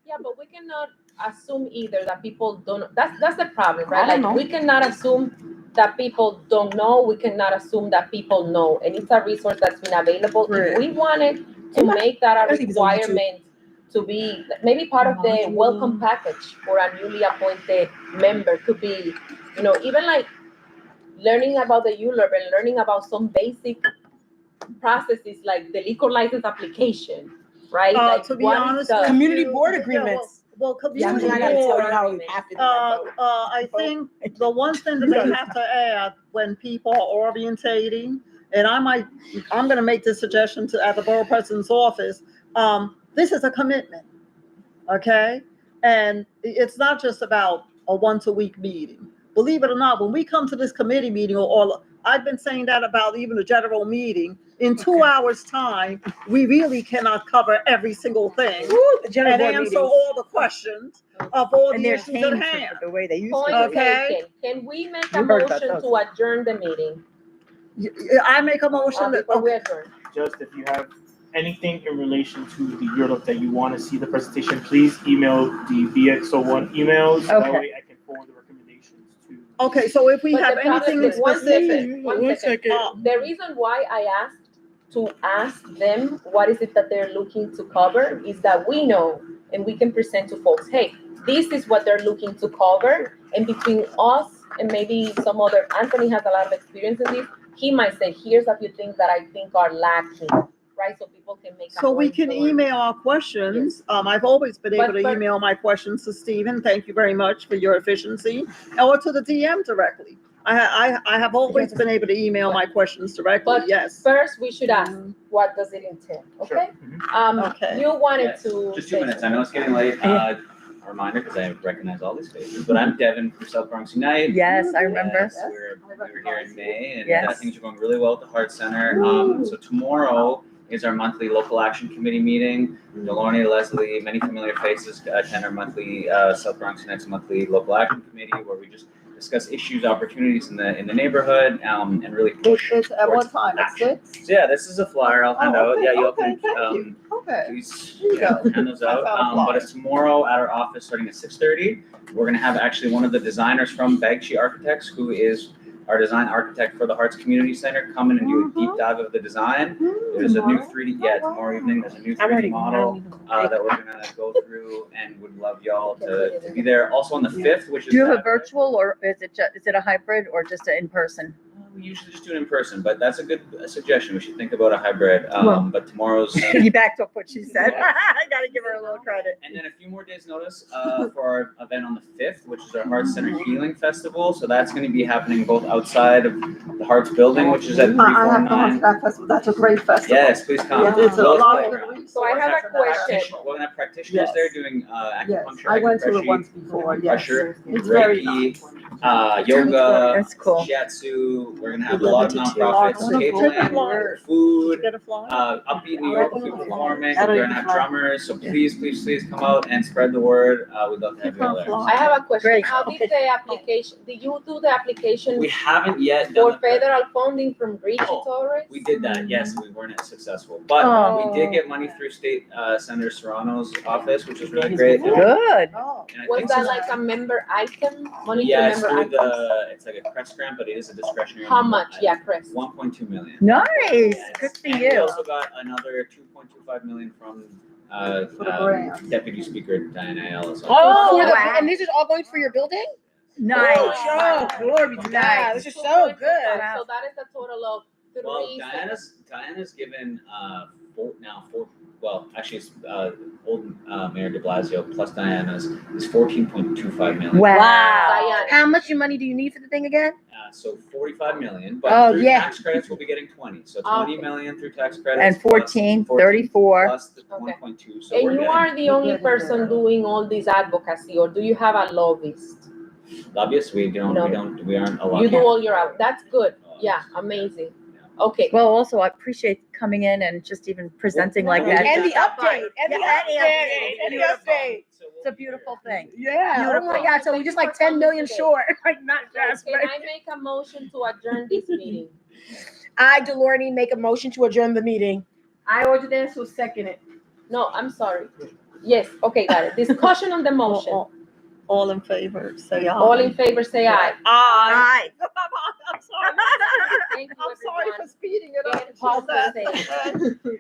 Yeah, but we cannot assume either that people don't. That's the problem, right? I don't know. We cannot assume that people don't know. We cannot assume that people know, and it's a resource that's been available. Right. If we wanted to make that a I think it's on YouTube. requirement to be maybe part of the welcome package for a newly appointed member, could be, even like learning about the ULURP and learning about some basic processes like the liquor license application, right? Like To be what is honest, the- with Community you, board yeah, agreements. Well, Yeah, I community mean, I gotta tell board, you how it happened. I think the one thing that they have to add when people are orientating, and I'm gonna make this suggestion at the borough president's office, this is a commitment, okay? And it's not just about a once-a-week meeting. Believe it or not, when we come to this committee meeting, or I've been saying that about even the general meeting, in 2 hours' time, we really cannot cover every single thing The general and board answer meetings. all the questions of all And the they're issues at changed hand. the way they used Point to. Okay. taken. Can we make a You heard about motion those. to adjourn the meeting? I make a motion that, Before we adjourn? Just if you have anything in relation to the URLIP that you want to see the presentation, please email the BX01 emails. That Okay. way I can forward the recommendations to. okay, so if we But have the problem anything is- one specific, second, one second. The reason why I asked to ask them what is it that they're looking to cover is that we know and we can present to folks, hey, this is what they're looking to cover. And between us and maybe some other, Anthony has a lot of experience in this, he might say, here's a few things that I think are lacking. right? So people can make. So we can informed- email our questions. I've always been able to But- email my questions to Stephen. Thank you very much for your efficiency. Or to the DM directly. I have always been able to email my questions directly, But yes. first, we should ask, what does it entail, okay? Okay. You wanted Yes, to. just 2 say minutes. I know it's getting late. A reminder, because I recognize all these faces, but I'm Devin from South Bronx Unite. Yes, I remember. Yes, we were here in May, and Yes. things are going really well at the Heart Center. So tomorrow is our monthly local action committee meeting. Delorne, Leslie, many familiar faces attend our monthly South Bronx Unite's monthly local action committee, where we just discuss issues, opportunities in the neighborhood, and really push. It's at what towards time? At action. 6? So yeah, this is a flyer I'll hand out. okay, Yeah, you okay, can thank you. Okay. please Here you go. hand those out. I found a flyer. But it's tomorrow at our office starting at 6:30. We're gonna have actually one of the designers from Bagchi Architects, who is our design architect for the Hearts Community Center, come in and do a deep dive of the design. There's a new 3D, tomorrow evening, there's a new 3D model that we're gonna go through, and would love y'all to be there. Also on the 5th, which is. Do you have a virtual, or is it a hybrid, or just an in-person? We usually just do it in person, but that's a good suggestion. We should think about a hybrid. But tomorrow's. You backed up what she said. I gotta give her a little credit. And then a few more days' notice for our event on the 5th, which is our Heart Center Healing Festival. So that's going to be happening both outside of the Hearts building, which is at I have to 349. that festival. That's a great festival. Yes, please come. Yeah, it's a Well, lot it's of like- good So I have a question. We're gonna have practitioners Yes. there doing Yes, acupuncture, I went to it acupressure, once before, yes. pressure, It's very Reiki, yoga, That's cool. shiatsu. We're gonna have a We'd lot love of to do nonprofits, too. cabling, Did food, you get a flyer? upbeat New York food performing. I don't We're gonna get have the flyer. drummers, so please come out and spread the word. We'd love to have you all there. I have a question. Great. How did the application, did you do the application We haven't yet done for the federal funding from Richie Torres? We did that, yes, we weren't as successful, but Oh. we did get money through State Senator Serrano's office, which was really great. Good. Oh. And I Was think that so- like a member item? Money to Yeah, it's member through items? it's like a CREST grant, but it is a discretionary. How member much? item. Yeah, Chris. 1.2 million. Nice. Yes. Good for And we you. also got another 2.25 million from For the grant. Deputy Speaker Diana Ellis. Oh, wow. and these are all going for your building? Nice. Oh, glory to God. This is so good. So that is a total of Well, three. Diana's given well, actually, it's old Mayor De Blasio plus Diana's is 14.25 million. Wow. Diana. How much money do you need for the thing again? So 45 million, but Oh, through yeah. tax credits, we'll be getting 20. So Okay. 20 million through tax credits. And 14, plus 34. Plus the Okay. 1.2. So And we're you getting are the only person doing all this advocacy, or do you have a lobbyist? lobbyists. We aren't a lot. You do all your out. That's good. Yeah, amazing. Okay. Well, also, I appreciate coming in and just even presenting like that. And the update. And the Yeah, update. And the update. It's a beautiful thing. Yeah. Oh my Beautiful. God. So we're just like 10 million short. Like not just. Can I make a motion to adjourn this meeting? I, Delorne, make a motion to adjourn the meeting. I, Ordinance, will second it. No, I'm sorry. Yes, okay, got it. Discussion on the motion. All in favor, say aye. All in favor, say aye. Aye. Hi. I'm sorry. Thank you, I'm sorry everyone. for speeding it up. Get positive.